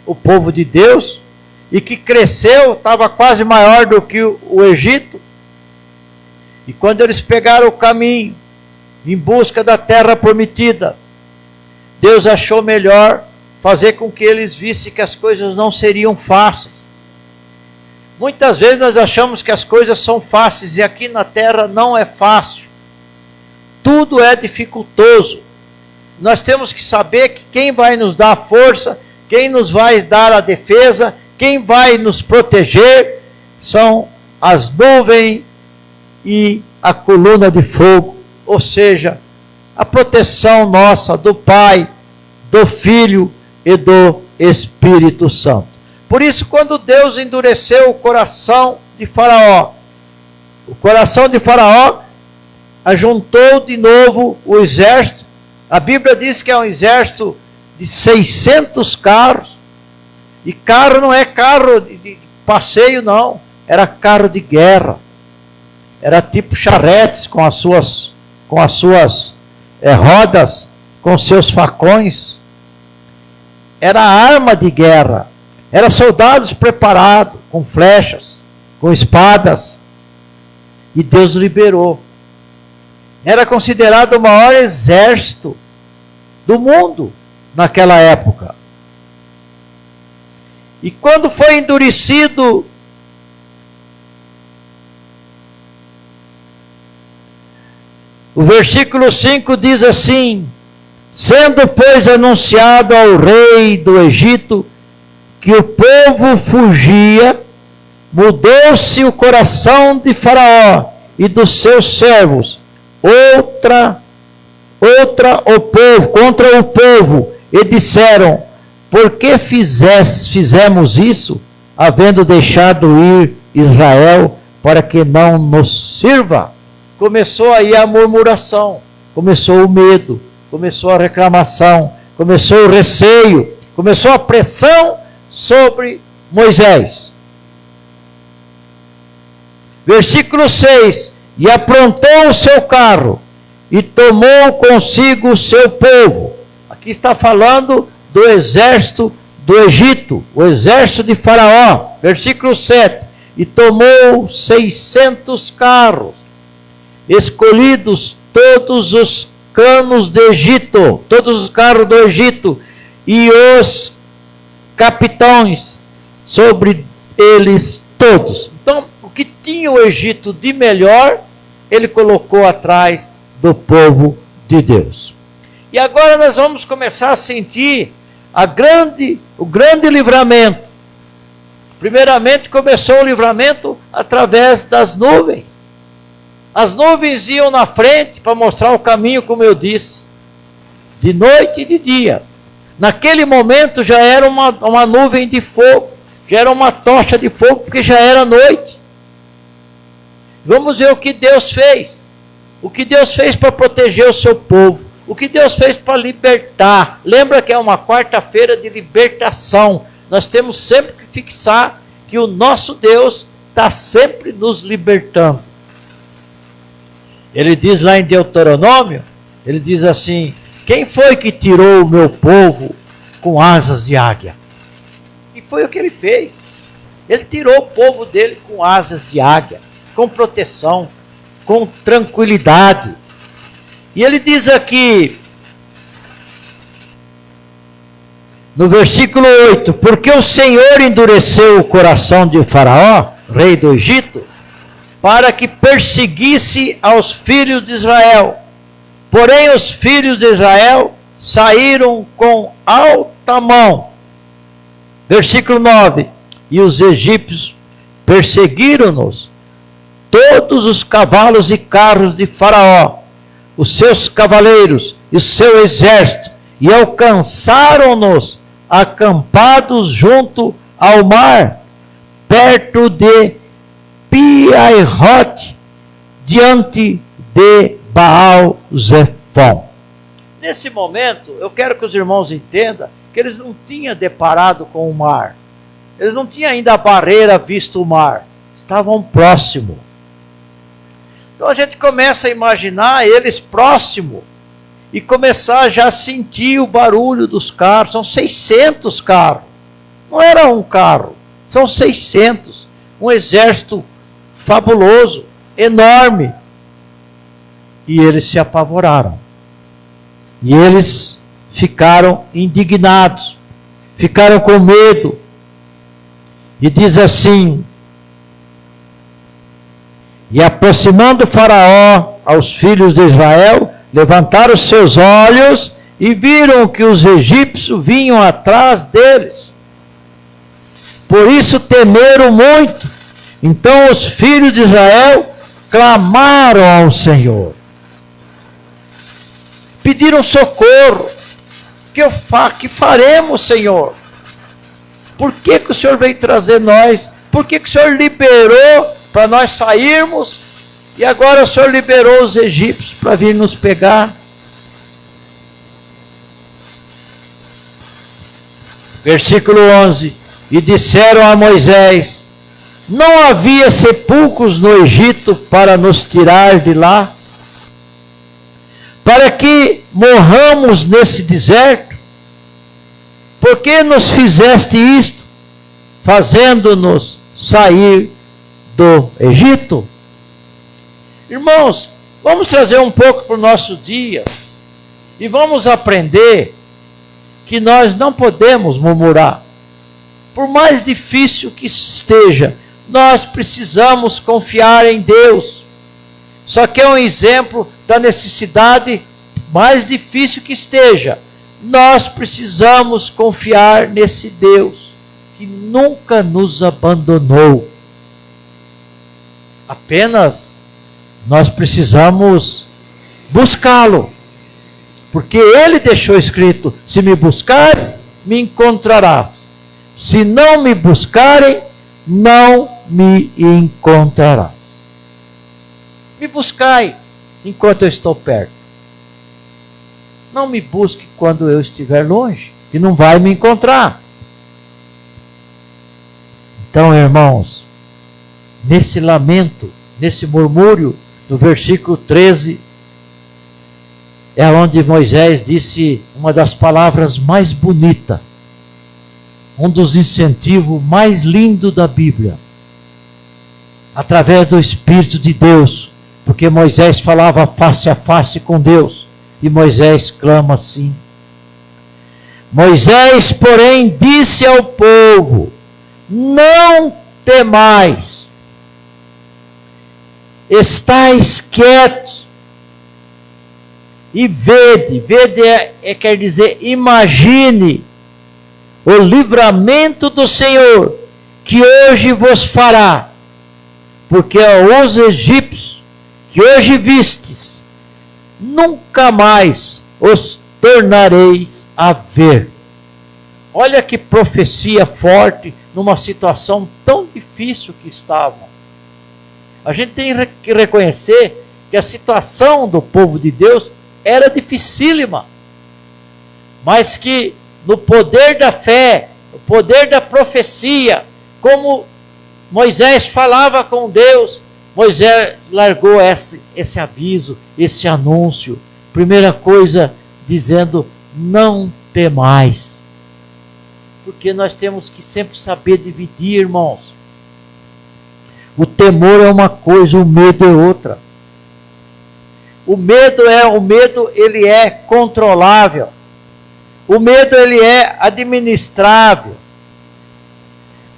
o povo de Deus, e que cresceu, estava quase maior do que o Egito. E quando eles pegaram o caminho em busca da terra prometida, Deus achou melhor fazer com que eles vissem que as coisas não seriam fáceis. Muitas vezes nós achamos que as coisas são fáceis, e aqui na terra não é fácil. Tudo é dificultoso. Nós temos que saber que quem vai nos dar a força, quem nos vai dar a defesa, quem vai nos proteger, são as nuvens e a coluna de fogo, ou seja, a proteção nossa do Pai, do Filho e do Espírito Santo. Por isso, quando Deus endureceu o coração de Faraó ajuntou de novo o exército. A Bíblia diz que é um exército de 600 carros, e carro não é carro de passeio, não, era carro de guerra, era tipo charretes com as suas rodas, com seus facões, era arma de guerra, era soldados preparados, com flechas, com espadas, e Deus liberou. Era considerado o maior exército do mundo naquela época. E quando foi endurecido o versículo 5 diz assim: sendo, pois, anunciado ao rei do Egito que o povo fugia, mudou-se o coração de Faraó e dos seus servos contra o povo, e disseram: por que fizemos isso, havendo deixado ir Israel, para que não nos sirva? Começou aí a murmuração, começou o medo, começou a reclamação, começou o receio, começou a pressão sobre Moisés. Versículo 6: e aprontou o seu carro, e tomou consigo o seu povo. Aqui está falando do exército do Egito, o exército de Faraó. Versículo 7. E tomou 600 carros, escolhidos todos os canos do Egito, todos os carros do Egito, e os capitães sobre eles todos. Então, o que tinha o Egito de melhor, ele colocou atrás do povo de Deus. E agora nós vamos começar a sentir o grande livramento. Primeiramente começou o livramento através das nuvens. As nuvens iam na frente para mostrar o caminho, como eu disse, de noite e de dia. Naquele momento já era uma nuvem de fogo, já era uma tocha de fogo, porque já era noite. Vamos ver o que Deus fez. O que Deus fez para proteger o seu povo. O que Deus fez para libertar. Lembra que é uma quarta-feira de libertação. Nós temos sempre que fixar que o nosso Deus está sempre nos libertando. Ele diz lá em Deuteronômio, ele diz assim: quem foi que tirou o meu povo com asas de águia? E foi o que ele fez. Ele tirou o povo dele com asas de águia, com proteção, com tranquilidade. E ele diz aqui, no versículo 8, porque o Senhor endureceu o coração de Faraó, rei do Egito, para que perseguisse aos filhos de Israel. Porém os filhos de Israel saíram com alta mão. Versículo 9, e os egípcios perseguiram-nos, todos os cavalos e carros de Faraó, os seus cavaleiros e o seu exército, e alcançaram-nos acampados junto ao mar, perto de Pi-Hahirote, diante de Baal-Zephon. Nesse momento, eu quero que os irmãos entendam que eles não tinham deparado com o mar. Eles não tinham ainda a barreira visto o mar. Estavam próximos. Então a gente começa a imaginar eles próximos e começar já a sentir o barulho dos carros. São 600 carros. Não era um carro, são 600. Um exército fabuloso, enorme. E eles se apavoraram. E eles ficaram indignados, ficaram com medo. E diz assim: e aproximando Faraó aos filhos de Israel, levantaram seus olhos e viram que os egípcios vinham atrás deles. Por isso temeram muito. Então os filhos de Israel clamaram ao Senhor. Pediram socorro. Que faremos, Senhor? Por que o Senhor veio trazer nós? Por que o Senhor liberou para nós sairmos? E agora o Senhor liberou os egípcios para vir nos pegar? Versículo 11. E disseram a Moisés: não havia sepulcros no Egito para nos tirar de lá? Para que morramos nesse deserto? Por que nos fizeste isto, fazendo-nos sair do Egito? Irmãos, vamos trazer um pouco para o nosso dia e vamos aprender que nós não podemos murmurar. Por mais difícil que esteja, nós precisamos confiar em Deus. Só que é um exemplo da necessidade, mais difícil que esteja, nós precisamos confiar nesse Deus que nunca nos abandonou. Apenas nós precisamos buscá-lo, porque Ele deixou escrito: se me buscarem, me encontrarás. Se não me buscarem, não me encontrarás. Me buscai enquanto eu estou perto. Não me busque quando eu estiver longe, e não vai me encontrar. Então, irmãos, nesse lamento, nesse murmúrio, no versículo 13, é onde Moisés disse uma das palavras mais bonitas, um dos incentivos mais lindos da Bíblia, através do Espírito de Deus, porque Moisés falava face a face com Deus, e Moisés clama assim: Moisés, porém, disse ao povo: não temais, estais quietos e vede. Vede quer dizer, imagine o livramento do Senhor, que hoje vos fará, porque os egípcios que hoje vistes, nunca mais os tornareis a ver. Olha que profecia forte numa situação tão difícil que estavam. A gente tem que reconhecer que a situação do povo de Deus era dificílima, mas que no poder da fé, no poder da profecia, como Moisés falava com Deus, Moisés largou esse aviso, esse anúncio. Primeira coisa, dizendo: não temais. Porque nós temos que sempre saber dividir, irmãos. O temor é uma coisa, o medo é outra. O medo, ele é controlável. O medo, ele é administrável.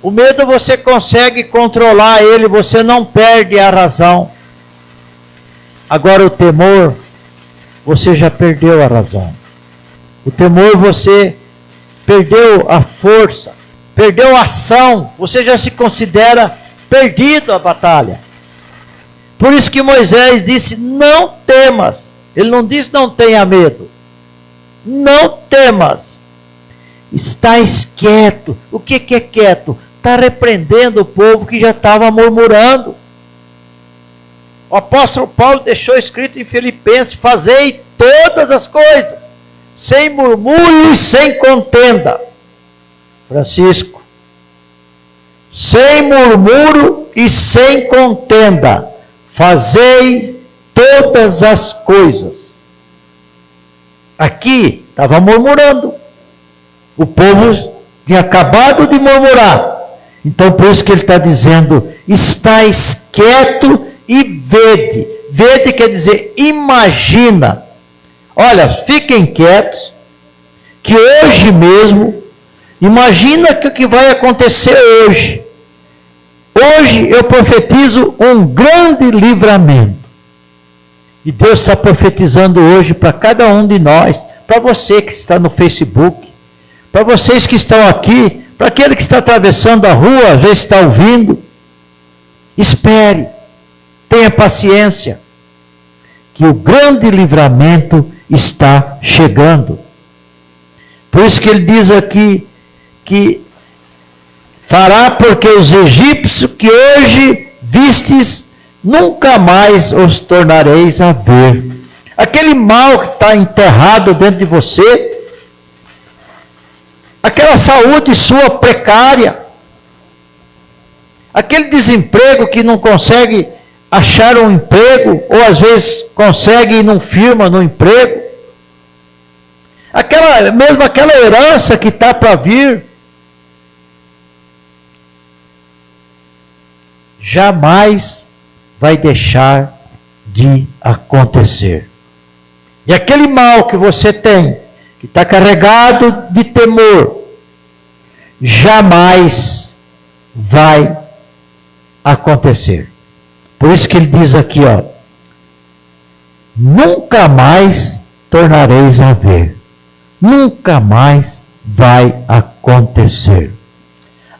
O medo você consegue controlar ele, você não perde a razão. Agora o temor, você já perdeu a razão. O temor, você perdeu a força, perdeu a ação, você já se considera perdido a batalha. Por isso que Moisés disse: não temas. Ele não disse não tenha medo. Não temas. Estais quieto. O que é quieto? Está repreendendo o povo que já estava murmurando. O apóstolo Paulo deixou escrito em Filipenses: fazei todas as coisas sem murmúrio e sem contenda. Francisco: sem murmúrio e sem contenda, fazei todas as coisas. Aqui estava murmurando. O povo tinha acabado de murmurar. Então, por isso que ele está dizendo: estais quieto e vede. Vede quer dizer imagina. Olha, fiquem quietos, que hoje mesmo, imagina o que vai acontecer hoje. Hoje eu profetizo um grande livramento. E Deus está profetizando hoje para cada um de nós, para você que está no Facebook, para vocês que estão aqui, para aquele que está atravessando a rua, às vezes está ouvindo. Espere, tenha paciência, que o grande livramento está chegando. Por isso que ele diz aqui que fará, porque os egípcios que hoje vistes, nunca mais os tornareis a ver. Aquele mal que está enterrado dentro de você, aquela saúde sua precária, aquele desemprego que não consegue achar um emprego, ou às vezes consegue e não firma no emprego, aquela herança que está para vir, jamais vai deixar de acontecer. E aquele mal que você tem, que está carregado de temor, jamais vai acontecer. Por isso que ele diz aqui, ó: nunca mais tornareis a ver. Nunca mais vai acontecer.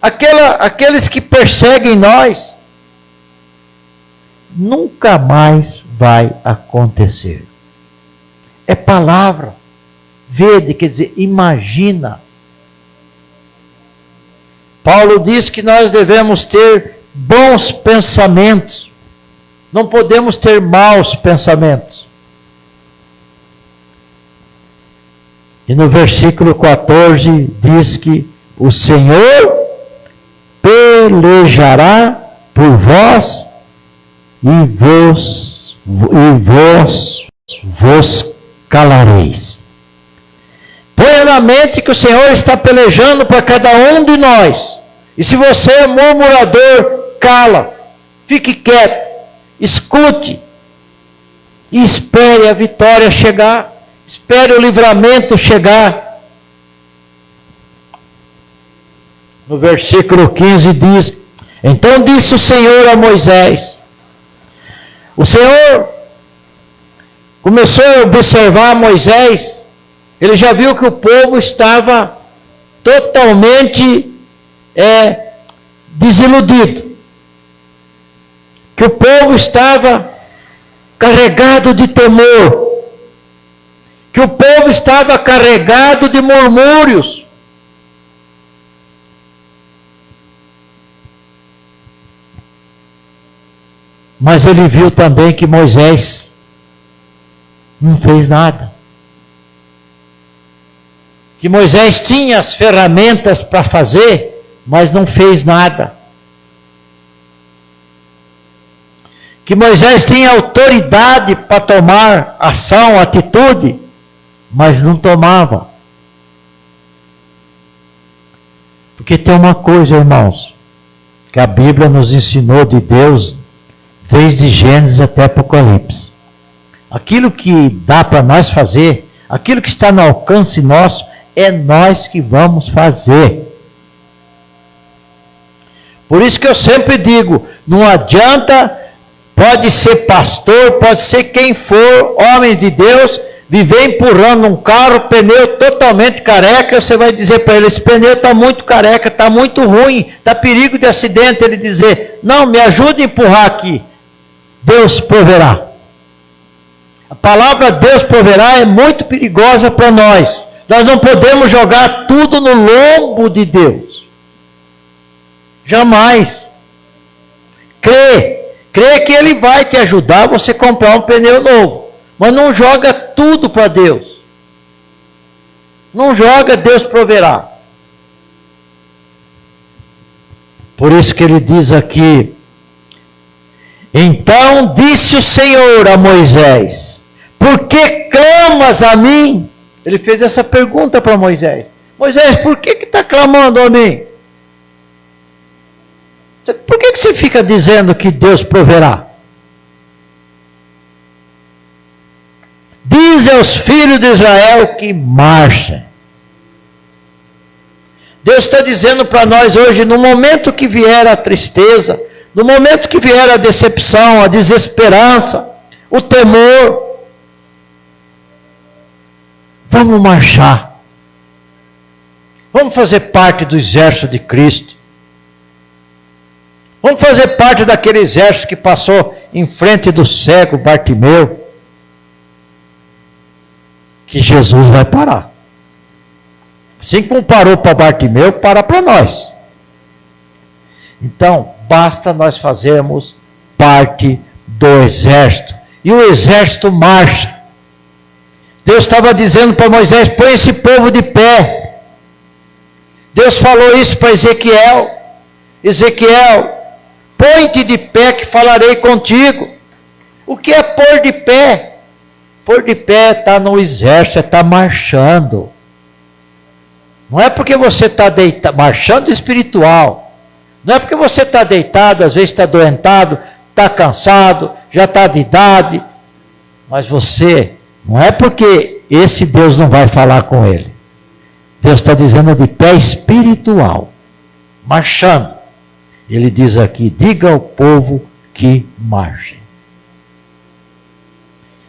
Aqueles que perseguem nós, nunca mais vai acontecer. É palavra. Vede, quer dizer, imagina. Paulo diz que nós devemos ter bons pensamentos. Não podemos ter maus pensamentos. E no versículo 14 diz que o Senhor pelejará por vós e vos calareis. Ponha na mente que o Senhor está pelejando para cada um de nós. E se você é murmurador, cala, fique quieto, escute e espere a vitória chegar, espere o livramento chegar. No versículo 15 diz: então disse o Senhor a Moisés. O Senhor começou a observar Moisés, ele já viu que o povo estava totalmente desiludido, que o povo estava carregado de temor, que o povo estava carregado de murmúrios. Mas ele viu também que Moisés não fez nada. Que Moisés tinha as ferramentas para fazer, mas não fez nada. Que Moisés tinha autoridade para tomar ação, atitude, mas não tomava. Porque tem uma coisa, irmãos, que a Bíblia nos ensinou de Deus, desde Gênesis até Apocalipse. Aquilo que dá para nós fazer, aquilo que está no alcance nosso, é nós que vamos fazer. Por isso que eu sempre digo, não adianta, pode ser pastor, pode ser quem for, homem de Deus, viver empurrando um carro, pneu totalmente careca, você vai dizer para ele, esse pneu está muito careca, está muito ruim, está perigo de acidente, ele dizer, não, me ajude a empurrar aqui. Deus proverá. A palavra Deus proverá é muito perigosa para nós. Nós não podemos jogar tudo no lombo de Deus. Jamais. Crê que Ele vai te ajudar a você comprar um pneu novo. Mas não joga tudo para Deus. Não joga, Deus proverá. Por isso que ele diz aqui, então disse o Senhor a Moisés, por que clamas a mim? Ele fez essa pergunta para Moisés. Moisés, por que está clamando a mim? Por que você fica dizendo que Deus proverá? Diz aos filhos de Israel que marchem. Deus está dizendo para nós hoje, no momento que vier a tristeza, no momento que vier a decepção, a desesperança, o temor, vamos marchar. Vamos fazer parte do exército de Cristo. Vamos fazer parte daquele exército que passou em frente do cego Bartimeu. Que Jesus vai parar. Assim como parou para Bartimeu, para nós. Então, basta nós fazermos parte do exército. E o exército marcha. Deus estava dizendo para Moisés, põe esse povo de pé. Deus falou isso para Ezequiel. Ezequiel, põe-te de pé que falarei contigo. O que é pôr de pé? Pôr de pé está no exército, está marchando. Não é porque você está deitado, marchando espiritual. Não é porque você está deitado, às vezes está doentado, está cansado, já está de idade. Mas você, não é porque esse Deus não vai falar com ele. Deus está dizendo de pé espiritual, marchando. Ele diz aqui, diga ao povo que marche.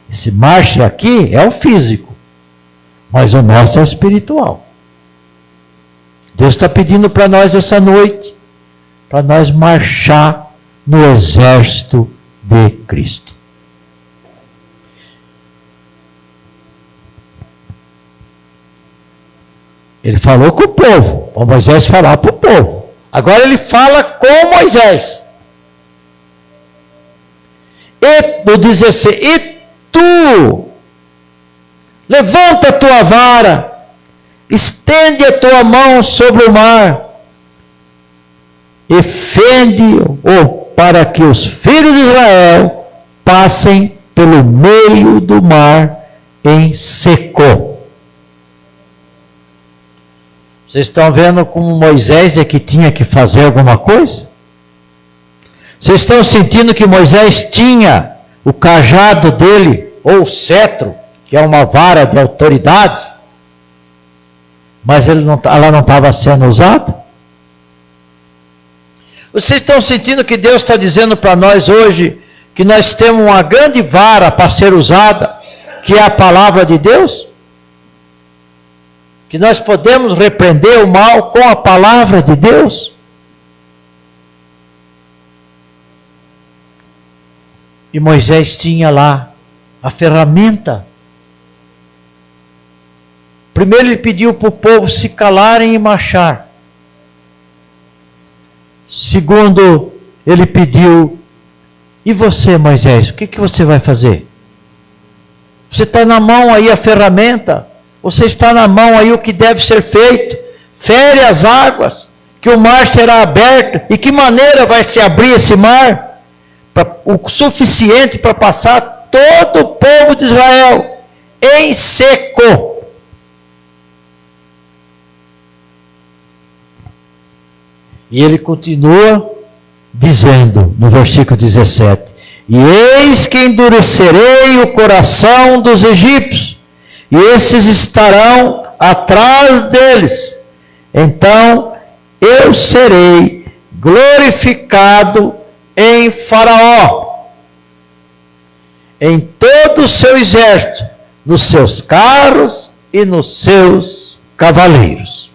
Esse marche aqui é o físico, mas o nosso é o espiritual. Deus está pedindo para nós essa noite, para nós marchar no exército de Cristo. Ele falou com o povo, para Moisés falar para o povo. Agora ele fala com Moisés. No 16, e tu, levanta a tua vara, estende a tua mão sobre o mar, e fende-o para que os filhos de Israel passem pelo meio do mar em seco. Vocês estão vendo como Moisés é que tinha que fazer alguma coisa? Vocês estão sentindo que Moisés tinha o cajado dele, ou o cetro, que é uma vara de autoridade, mas ela não estava sendo usada? Vocês estão sentindo que Deus está dizendo para nós hoje que nós temos uma grande vara para ser usada, que é a palavra de Deus? Que nós podemos repreender o mal com a palavra de Deus? E Moisés tinha lá a ferramenta. Primeiro ele pediu para o povo se calarem e marchar. Segundo, ele pediu: e você, Moisés, o que você vai fazer? Você está na mão aí a ferramenta, você está na mão aí o que deve ser feito. Fere as águas, que o mar será aberto. E que maneira vai se abrir esse mar? O suficiente para passar todo o povo de Israel em seco. E ele continua dizendo no versículo 17: e eis que endurecerei o coração dos egípcios, e esses estarão atrás deles. Então eu serei glorificado em Faraó, em todo o seu exército, nos seus carros e nos seus cavaleiros.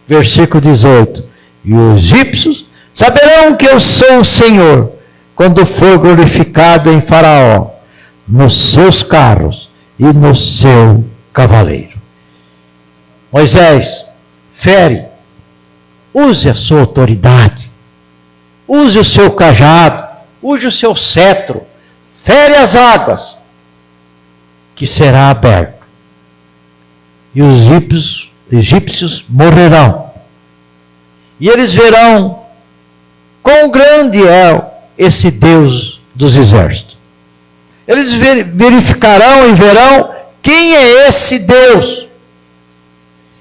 Versículo 18: e os egípcios saberão que eu sou o Senhor, quando for glorificado em Faraó, nos seus carros e no seu cavaleiro. Moisés, fere, use a sua autoridade, use o seu cajado, use o seu cetro, fere as águas, que será aberto, e os egípcios morrerão, e eles verão quão grande é esse Deus dos exércitos. Eles verificarão e verão quem é esse Deus.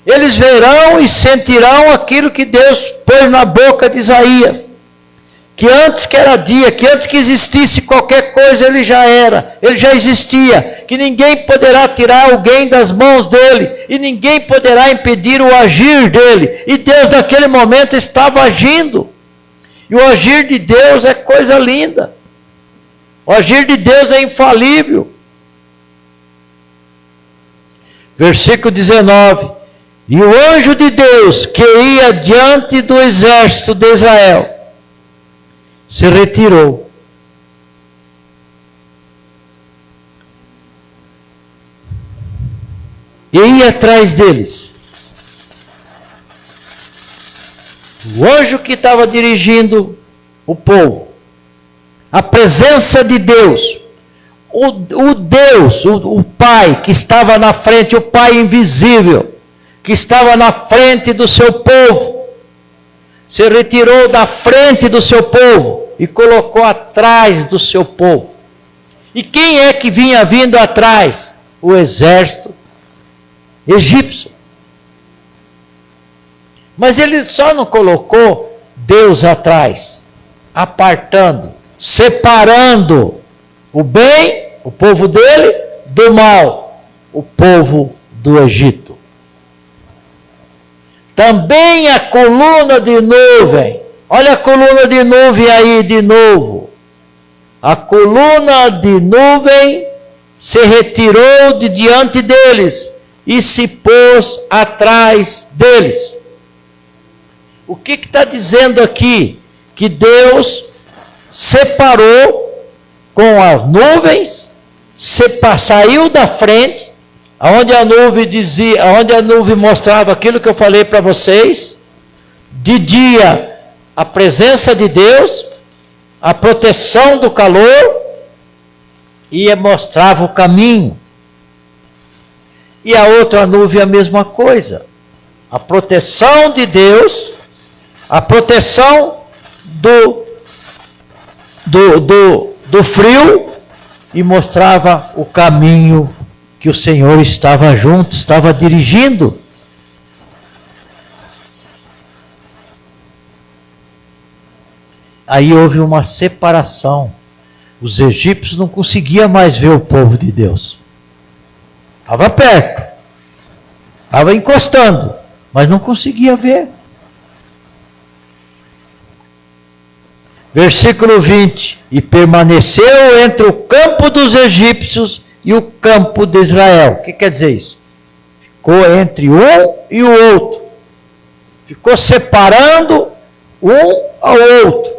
Eles verão e sentirão aquilo que Deus pôs na boca de Isaías, que antes que era dia, que antes que existisse qualquer coisa, ele já era, ele já existia, que ninguém poderá tirar alguém das mãos dele, e ninguém poderá impedir o agir dele, e Deus naquele momento estava agindo, e o agir de Deus é coisa linda, o agir de Deus é infalível. Versículo 19: e o anjo de Deus que ia diante do exército de Israel se retirou. E ia atrás deles. O anjo que estava dirigindo o povo, a presença de Deus, o Deus, o Pai que estava na frente, o Pai invisível, que estava na frente do seu povo, se retirou da frente do seu povo e colocou atrás do seu povo. E quem é que vinha vindo atrás? O exército egípcio. Mas ele só não colocou Deus atrás, apartando, separando o bem, o povo dele, do mal, o povo do Egito. Também a coluna de nuvem, olha a coluna de nuvem aí de novo. A coluna de nuvem se retirou de diante deles e se pôs atrás deles. O que está dizendo aqui? Que Deus separou com as nuvens, saiu da frente, onde a nuvem dizia, onde a nuvem mostrava aquilo que eu falei para vocês. De dia, a presença de Deus, a proteção do calor, e mostrava o caminho. E a outra nuvem a mesma coisa. A proteção de Deus, a proteção do frio, e mostrava o caminho que o Senhor estava junto, estava dirigindo. Aí houve uma separação. Os egípcios não conseguiam mais ver o povo de Deus. Estava perto. Estava encostando, mas não conseguia ver. Versículo 20. E permaneceu entre o campo dos egípcios e o campo de Israel. O que quer dizer isso? Ficou entre um e o outro. Ficou separando um ao outro.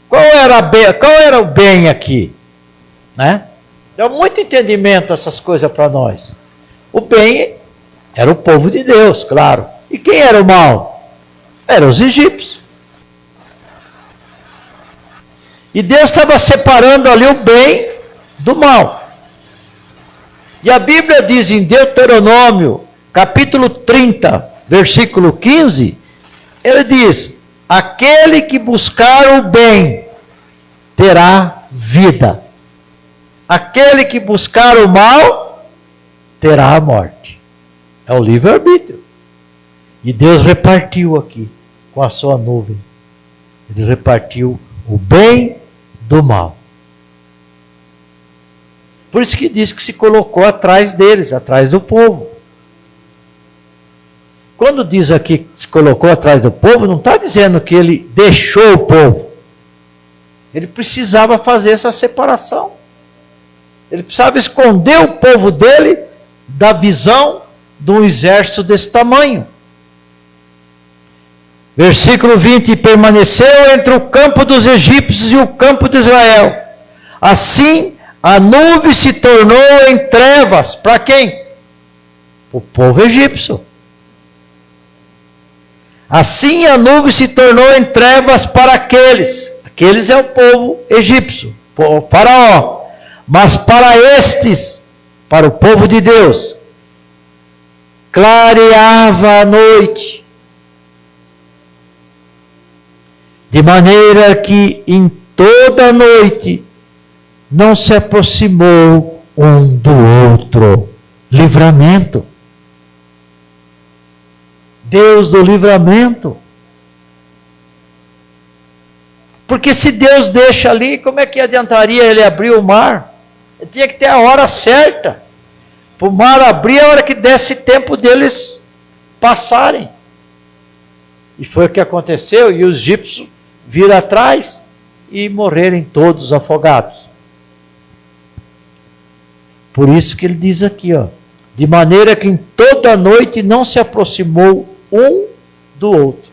Qual era o bem aqui? Né? Deu muito entendimento essas coisas para nós. O bem era o povo de Deus, claro. E quem era o mal? Eram os egípcios. E Deus estava separando ali o bem do mal. E a Bíblia diz em Deuteronômio, capítulo 30, versículo 15, ele diz: aquele que buscar o bem terá vida. Aquele que buscar o mal terá a morte. É o livre-arbítrio. E Deus repartiu aqui com a sua nuvem. Ele repartiu o bem do mal. Por isso que diz que se colocou atrás deles, atrás do povo. Quando diz aqui que se colocou atrás do povo, não está dizendo que ele deixou o povo. Ele precisava fazer essa separação. Ele precisava esconder o povo dele da visão de um exército desse tamanho. Versículo 20: e permaneceu entre o campo dos egípcios e o campo de Israel. Assim, a nuvem se tornou em trevas. Para quem? O povo egípcio. Assim, a nuvem se tornou em trevas para aqueles. Aqueles é o povo egípcio, o faraó. Mas para estes, para o povo de Deus, clareava a noite, de maneira que em toda a noite não se aproximou um do outro. Livramento. Deus do livramento. Porque se Deus deixa ali, como é que adiantaria ele abrir o mar? Ele tinha que ter a hora certa. Para o mar abrir a hora que desse tempo deles passarem. E foi o que aconteceu, e os egípcios viram atrás e morrerem todos afogados. Por isso que ele diz aqui, ó, de maneira que em toda a noite não se aproximou um do outro.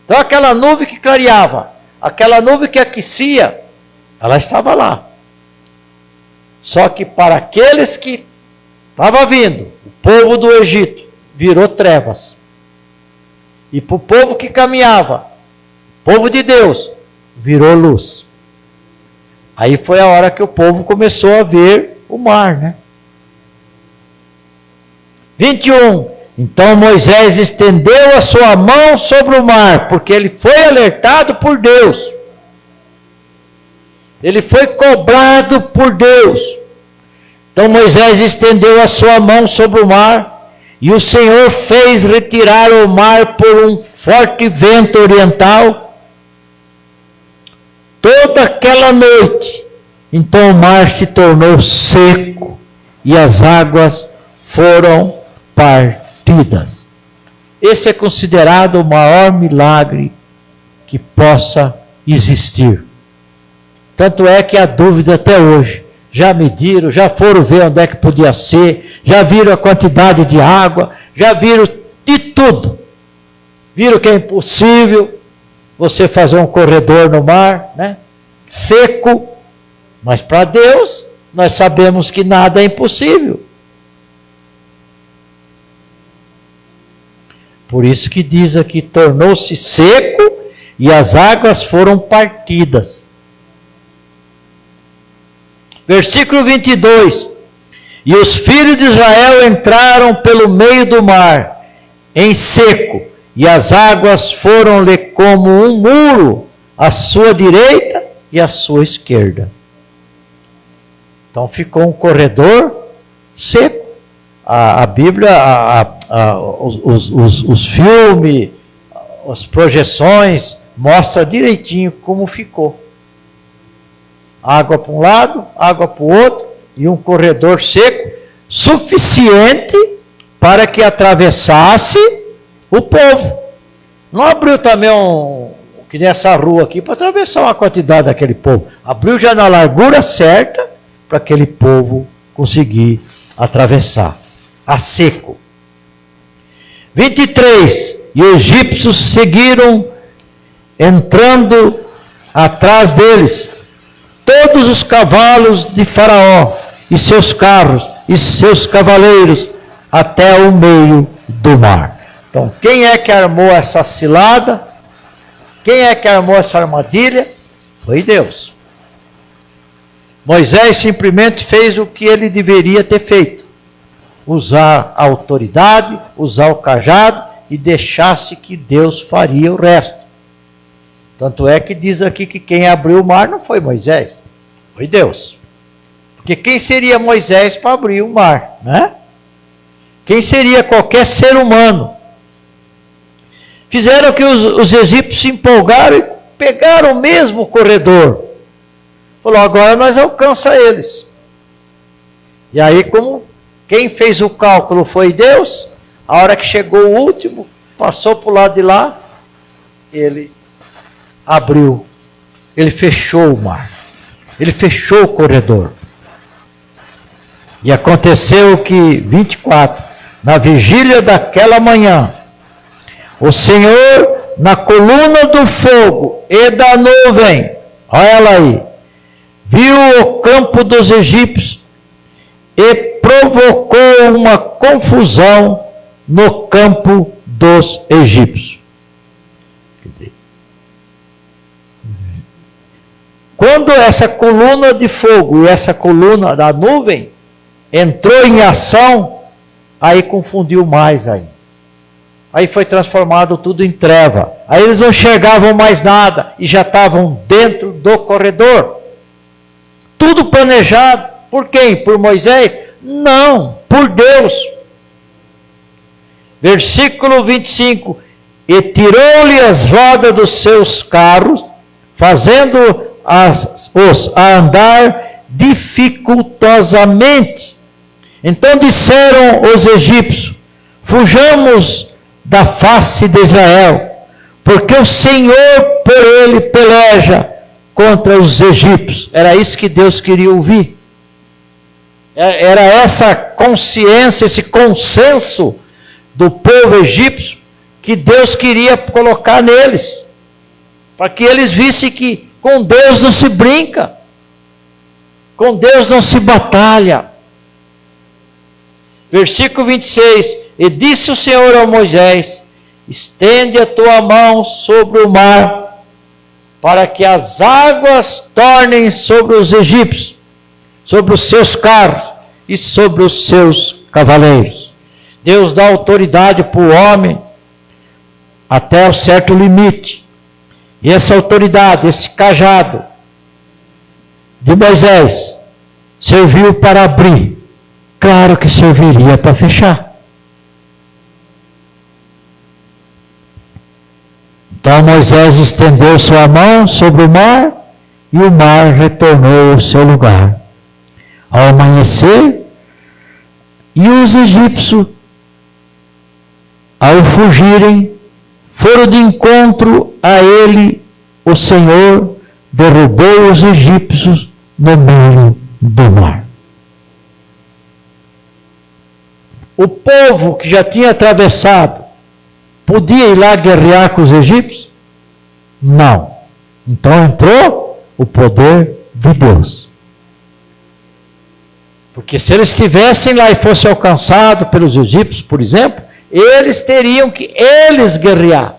Então aquela nuvem que clareava, aquela nuvem que aquecia, ela estava lá. Só que para aqueles que estavam vindo, o povo do Egito, virou trevas. E para o povo que caminhava, povo de Deus, virou luz. Aí foi a hora que o povo começou a ver o mar, né? 21. Então Moisés estendeu a sua mão sobre o mar, porque ele foi alertado por Deus. Ele foi cobrado por Deus. Então Moisés estendeu a sua mão sobre o mar, e o Senhor fez retirar o mar por um forte vento oriental. Toda aquela noite, então o mar se tornou seco, e as águas foram partidas. Esse é considerado o maior milagre que possa existir. Tanto é que há dúvida até hoje. Já mediram, já foram ver onde é que podia ser, já viram a quantidade de água, já viram de tudo. Viram que é impossível você fazer um corredor no mar, né? Seco, mas para Deus nós sabemos que nada é impossível. Por isso que diz aqui, tornou-se seco e as águas foram partidas. Versículo 22. E os filhos de Israel entraram pelo meio do mar, em seco, e as águas foram-lhe como um muro à sua direita e à sua esquerda. Então ficou um corredor seco. A Bíblia, os filmes, as projeções, mostra direitinho como ficou. Água para um lado, água para o outro, e um corredor seco, suficiente para que atravessasse o povo. Não abriu também que nem essa rua aqui, para atravessar uma quantidade daquele povo. Abriu já na largura certa, para aquele povo conseguir atravessar. A seco. 23. E os egípcios seguiram entrando atrás deles todos os cavalos de Faraó e seus carros e seus cavaleiros até o meio do mar. Então, quem é que armou essa cilada? Quem é que armou essa armadilha? Foi Deus. Moisés simplesmente fez o que ele deveria ter feito. Usar a autoridade, usar o cajado e deixasse que Deus faria o resto. Tanto é que diz aqui que quem abriu o mar não foi Moisés, foi Deus. Porque quem seria Moisés para abrir o mar, né? Quem seria qualquer ser humano? Fizeram que os egípcios se empolgaram e pegaram mesmo o corredor. Falou, agora nós alcançamos eles. E aí, como quem fez o cálculo foi Deus, a hora que chegou o último, passou para o lado de lá, ele abriu, ele fechou o mar, ele fechou o corredor. E aconteceu que, 24, na vigília daquela manhã, o Senhor, na coluna do fogo e da nuvem, olha ela aí, viu o campo dos egípcios e provocou uma confusão no campo dos egípcios. Quer dizer, quando essa coluna de fogo e essa coluna da nuvem entrou em ação, aí confundiu mais ainda. Aí foi transformado tudo em treva. Aí eles não enxergavam mais nada e já estavam dentro do corredor. Tudo planejado. Por quem? Por Moisés? Não, por Deus. Versículo 25. E tirou-lhe as rodas dos seus carros, fazendo-os a andar dificultosamente. Então disseram os egípcios, fujamos da face de Israel, porque o Senhor por ele peleja contra os egípcios. Era isso que Deus queria ouvir. Era essa consciência, esse consenso do povo egípcio que Deus queria colocar neles, para que eles vissem que com Deus não se brinca, com Deus não se batalha. Versículo 26, e disse o Senhor a Moisés, estende a tua mão sobre o mar, para que as águas tornem sobre os egípcios, sobre os seus carros e sobre os seus cavaleiros. Deus dá autoridade para o homem até um certo limite. E essa autoridade, esse cajado de Moisés, serviu para abrir. Claro que serviria para fechar. Então Moisés estendeu sua mão sobre o mar e o mar retornou ao seu lugar. Ao amanhecer, e os egípcios, ao fugirem, foram de encontro a ele, o Senhor derrubou os egípcios no meio do mar. O povo que já tinha atravessado, podia ir lá guerrear com os egípcios? Não. Então entrou o poder de Deus. Porque se eles estivessem lá e fossem alcançados pelos egípcios, por exemplo, eles teriam que eles guerrear.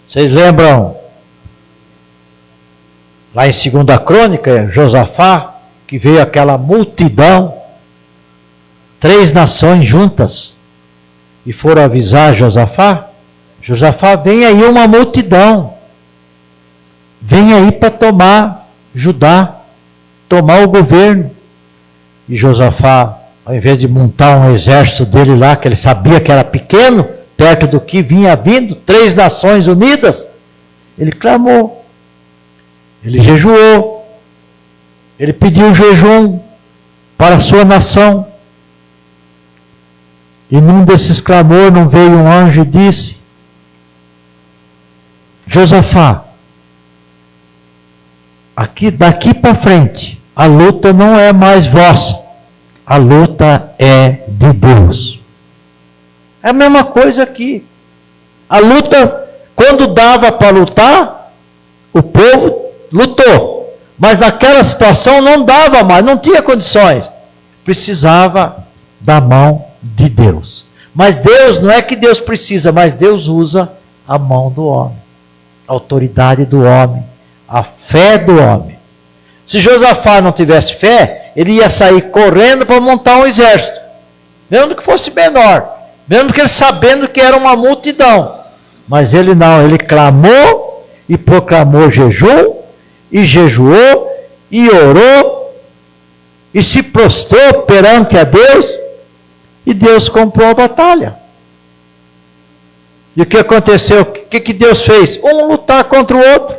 Vocês lembram, lá em 2ª Crônica, Josafá, que veio aquela multidão, 3 nações juntas, e foram avisar Josafá, Josafá, vem aí uma multidão. Vem aí para tomar Judá, tomar o governo. E Josafá, ao invés de montar um exército dele lá, que ele sabia que era pequeno, perto do que vinha vindo, 3 nações unidas, ele clamou, ele jejuou, ele pediu jejum para a sua nação. E num desses clamores não veio um anjo e disse: Josafá, daqui para frente, a luta não é mais vossa, a luta é de Deus. É a mesma coisa aqui. A luta, quando dava para lutar, o povo lutou. Mas naquela situação não dava mais, não tinha condições. Precisava da mão de Deus. Mas Deus, não é que Deus precisa, mas Deus usa a mão do homem, a autoridade do homem, a fé do homem. Se Josafá não tivesse fé, ele ia sair correndo para montar um exército, mesmo que fosse menor, mesmo que ele sabendo que era uma multidão. Mas ele não, ele clamou e proclamou jejum, e jejuou, e orou, e se prostrou perante a Deus, e Deus comprou a batalha. E o que aconteceu? O que Deus fez? Um lutar contra o outro.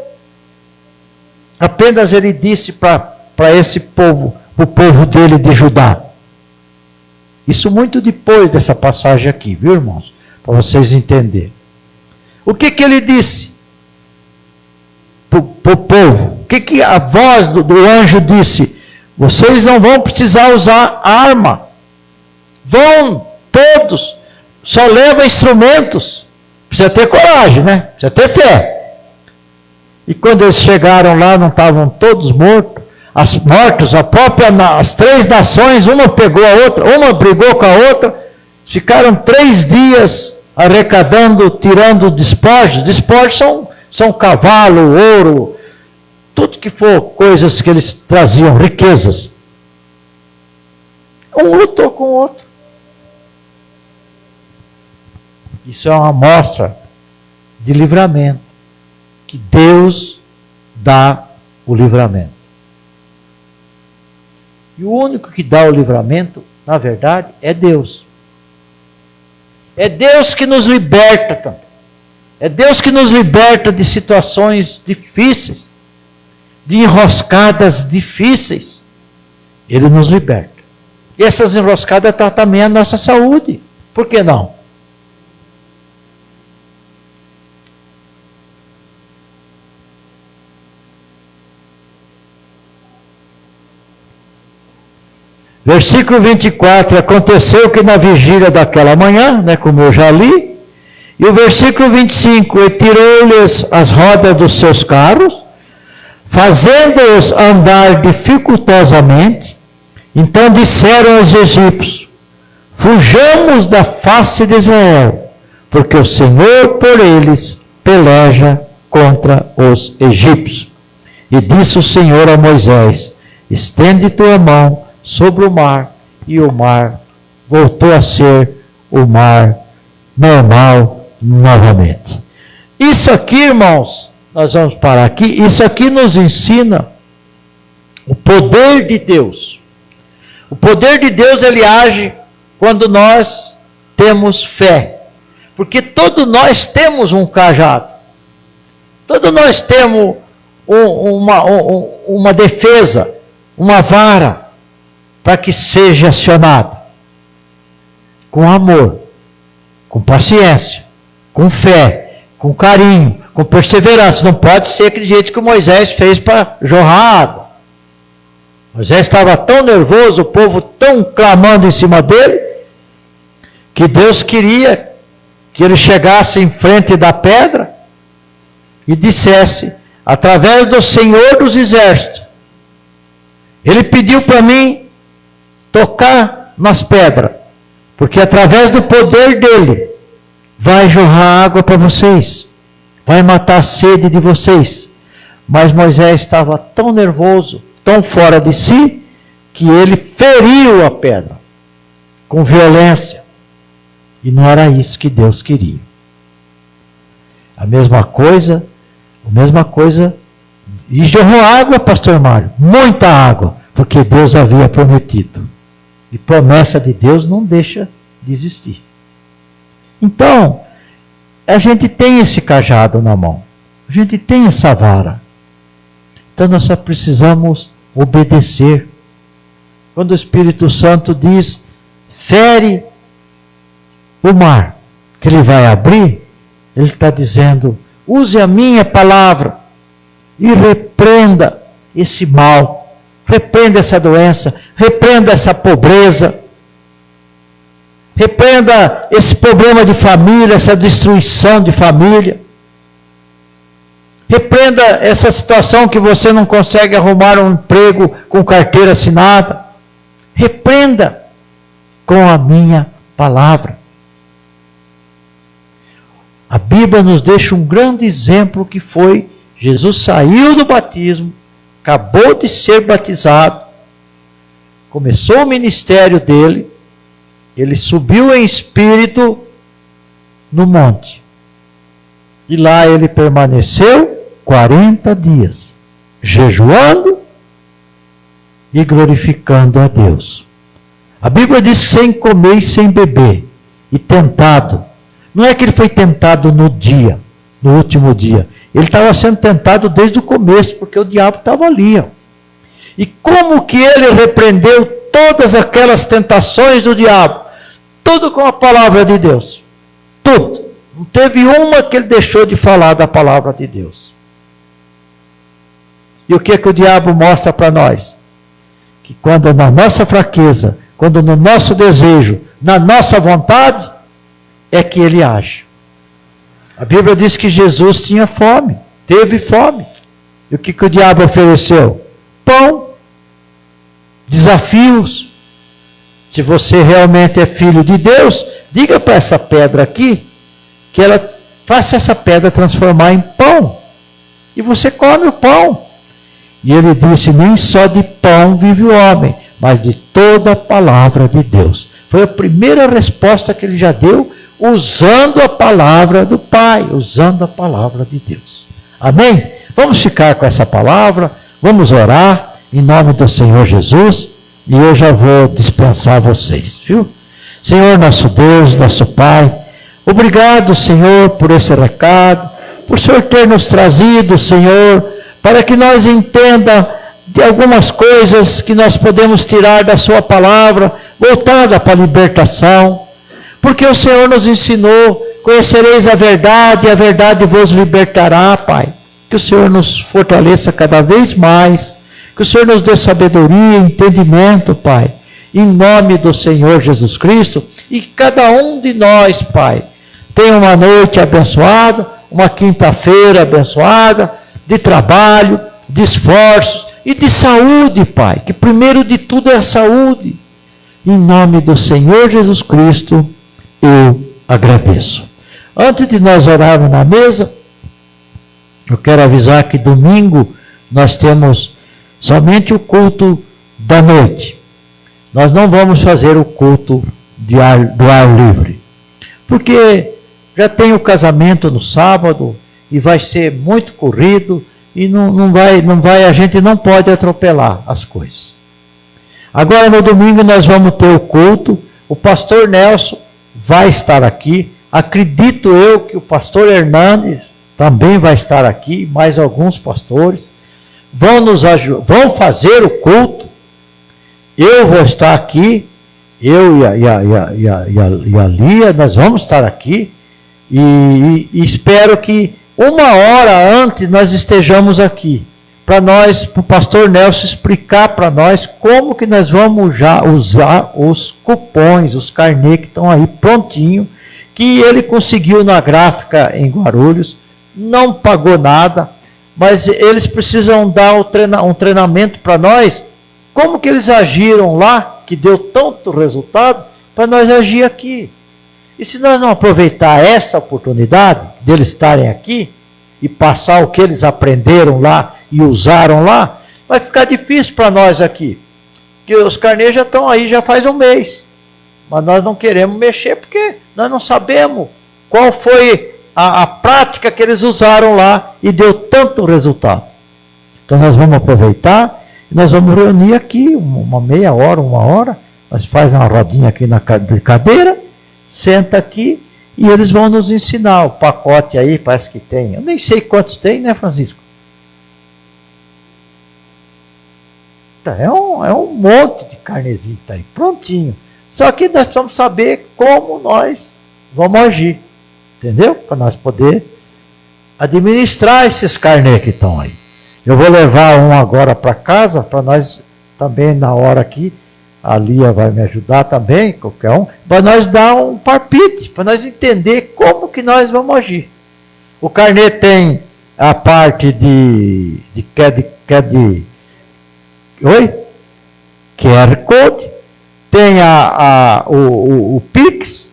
Apenas ele disse para esse povo, o povo dele de Judá. Isso muito depois dessa passagem aqui, viu, irmãos? Para vocês entenderem. O que ele disse para o povo? O que a voz do anjo disse? Vocês não vão precisar usar arma. Vão todos. Só leva instrumentos. Precisa ter coragem, né? Precisa ter fé. E quando eles chegaram lá, não estavam todos mortos? As 3 nações, uma pegou a outra, uma brigou com a outra, ficaram 3 dias arrecadando, tirando despojos. Despojos são cavalo, ouro, tudo que for coisas que eles traziam, riquezas. Um lutou com o outro. Isso é uma amostra de livramento, que Deus dá o livramento. E o único que dá o livramento, na verdade, é Deus. É Deus que nos liberta também. É Deus que nos liberta de situações difíceis, de enroscadas difíceis. Ele nos liberta. E essas enroscadas estão também a nossa saúde. Por que não? Versículo 24, aconteceu que na vigília daquela manhã, como eu já li, e o versículo 25, e tirou-lhes as rodas dos seus carros, fazendo-os andar dificultosamente. Então disseram os egípcios: fujamos da face de Israel, porque o Senhor por eles peleja contra os egípcios. E disse o Senhor a Moisés: estende tua mão sobre o mar, e o mar voltou a ser o mar normal novamente. Isso aqui, irmãos, nós vamos parar aqui, isso aqui nos ensina o poder de Deus. O poder de Deus, ele age quando nós temos fé. Porque todos nós temos um cajado. Todos nós temos uma defesa, uma vara, para que seja acionado com amor, com paciência, com fé, com carinho, com perseverança. Não pode ser aquele jeito que Moisés fez para jorrar água. Moisés estava tão nervoso, o povo tão clamando em cima dele, que Deus queria que ele chegasse em frente da pedra e dissesse, através do Senhor dos Exércitos, ele pediu para mim tocar nas pedras, porque através do poder dele, vai jorrar água para vocês, vai matar a sede de vocês. Mas Moisés estava tão nervoso, tão fora de si, que ele feriu a pedra, com violência. E não era isso que Deus queria. A mesma coisa, e jorrou água, pastor Mário, muita água, porque Deus havia prometido. E promessa de Deus não deixa de existir. Então, a gente tem esse cajado na mão, a gente tem essa vara. Então nós só precisamos obedecer. Quando o Espírito Santo diz, fere o mar, que ele vai abrir, ele está dizendo, use a minha palavra e repreenda esse mal, repreenda essa doença, repreenda essa pobreza, repreenda esse problema de família, essa destruição de família. Repreenda essa situação que você não consegue arrumar um emprego com carteira assinada. Repreenda com a minha palavra. A Bíblia nos deixa um grande exemplo que foi Jesus saiu do batismo, acabou de ser batizado, começou o ministério dele, ele subiu em espírito no monte. E lá ele permaneceu 40 dias, jejuando e glorificando a Deus. A Bíblia diz que sem comer e sem beber, e tentado. Não é que ele foi tentado no último dia. Ele estava sendo tentado desde o começo, porque o diabo estava ali. Ó. E como que ele repreendeu todas aquelas tentações do diabo? Tudo com a palavra de Deus. Tudo. Não teve uma que ele deixou de falar da palavra de Deus. E o que o diabo mostra para nós? Que quando na nossa fraqueza, quando no nosso desejo, na nossa vontade, é que ele age. A Bíblia diz que Jesus tinha fome, teve fome. E o que o diabo ofereceu? Pão, desafios. Se você realmente é filho de Deus, diga para essa pedra aqui, que ela faça essa pedra transformar em pão. E você come o pão. E ele disse, nem só de pão vive o homem, mas de toda a palavra de Deus. Foi a primeira resposta que ele já deu, usando a palavra do Pai, usando a palavra de Deus. Amém? Vamos ficar com essa palavra, vamos orar em nome do Senhor Jesus, e eu já vou dispensar vocês, viu? Senhor nosso Deus, nosso Pai, obrigado, Senhor, por esse recado, por o Senhor ter nos trazido, Senhor, para que nós entenda de algumas coisas que nós podemos tirar da sua palavra, voltada para a libertação, porque o Senhor nos ensinou, conhecereis a verdade, e a verdade vos libertará, Pai. Que o Senhor nos fortaleça cada vez mais, que o Senhor nos dê sabedoria e entendimento, Pai, em nome do Senhor Jesus Cristo, e que cada um de nós, Pai, tenha uma noite abençoada, uma quinta-feira abençoada, de trabalho, de esforços e de saúde, Pai, que primeiro de tudo é a saúde. Em nome do Senhor Jesus Cristo, eu agradeço. Antes de nós orarmos na mesa, eu quero avisar que domingo nós temos somente o culto da noite. Nós não vamos fazer o culto do ar livre, porque já tem o casamento no sábado e vai ser muito corrido e não vai, a gente não pode atropelar as coisas. Agora no domingo nós vamos ter o culto, o pastor Nelson vai estar aqui, acredito eu que o pastor Hernandes também vai estar aqui, mais alguns pastores, vão fazer o culto, eu vou estar aqui, eu e a Lia, nós vamos estar aqui, e espero que uma hora antes nós estejamos aqui, para o pastor Nelson explicar para nós como que nós vamos já usar os cupons, os carnês que estão aí prontinho, que ele conseguiu na gráfica em Guarulhos, não pagou nada, mas eles precisam dar um treinamento para nós, como que eles agiram lá, que deu tanto resultado, para nós agir aqui. E se nós não aproveitar essa oportunidade deles estarem aqui e passar o que eles aprenderam lá e usaram lá, vai ficar difícil para nós aqui. Porque os carnês já estão aí, já faz um mês. Mas nós não queremos mexer porque nós não sabemos qual foi a prática que eles usaram lá e deu tanto resultado. Então nós vamos aproveitar e nós vamos reunir aqui uma meia hora, 1 hora, nós faz uma rodinha aqui na cadeira, senta aqui e eles vão nos ensinar. O pacote aí parece que tem, eu nem sei quantos tem, né, Francisco? É um monte de carnezinho tá aí, prontinho. Só que nós precisamos saber como nós vamos agir, entendeu? Para nós poder administrar esses carnês que estão aí. Eu vou levar um agora para casa, para nós também na hora aqui, a Lia vai me ajudar também, qualquer um, para nós dar um palpite, para nós entender como que nós vamos agir. O carnê tem a parte de QR Code, tem o Pix,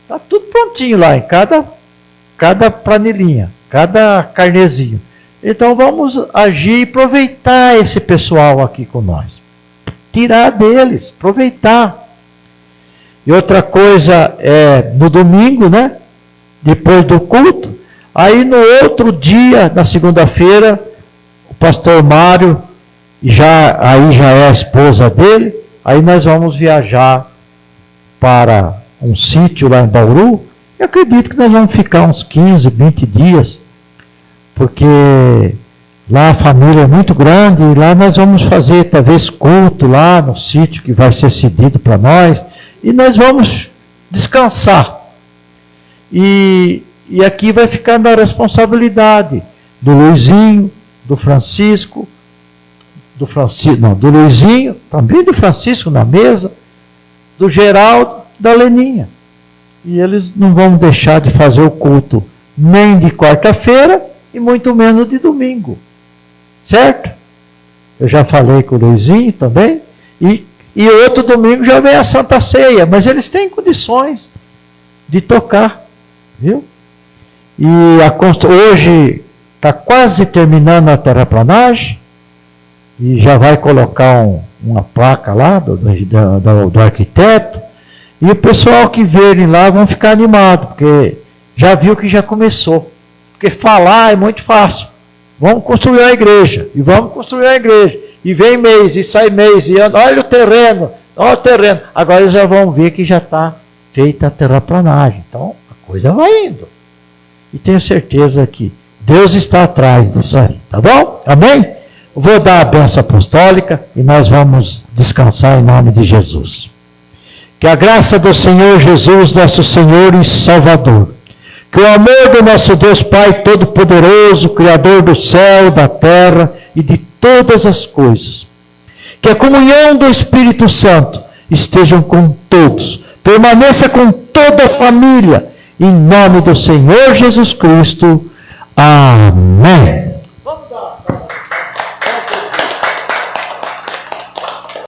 está tudo prontinho lá em cada planilhinha, cada carnezinho. Então vamos agir e aproveitar esse pessoal aqui com nós. Tirar deles, aproveitar. E outra coisa é no domingo, né? Depois do culto, aí no outro dia, na segunda-feira, o pastor Mário, aí já é a esposa dele, aí nós vamos viajar para um sítio lá em Bauru. Eu acredito que nós vamos ficar uns 15, 20 dias, porque lá a família é muito grande, e lá nós vamos fazer talvez culto lá no sítio que vai ser cedido para nós, e nós vamos descansar. E aqui vai ficando a responsabilidade do Luizinho, do Francisco, do Luizinho, também do Francisco na mesa, do Geraldo, da Leninha. E eles não vão deixar de fazer o culto nem de quarta-feira e muito menos de domingo. Certo? Eu já falei com o Luizinho também. E outro domingo já vem a Santa Ceia, mas eles têm condições de tocar. Viu? E hoje está quase terminando a terraplanagem. E já vai colocar uma placa lá do arquiteto. E o pessoal que verem lá vão ficar animado, porque já viu que já começou. Porque falar é muito fácil. Vamos construir a igreja. E vamos construir a igreja. E vem mês, e sai mês, e anda, olha o terreno, olha o terreno. Agora eles já vão ver que já está feita a terraplanagem. Então, a coisa vai indo. E tenho certeza que Deus está atrás disso aí. Tá bom? Amém? Eu vou dar a bênção apostólica e nós vamos descansar em nome de Jesus. Que a graça do Senhor Jesus, nosso Senhor e Salvador, que o amor do nosso Deus Pai Todo-Poderoso, Criador do céu, da terra e de todas as coisas, que a comunhão do Espírito Santo estejam com todos, permaneça com toda a família, em nome do Senhor Jesus Cristo. Amém.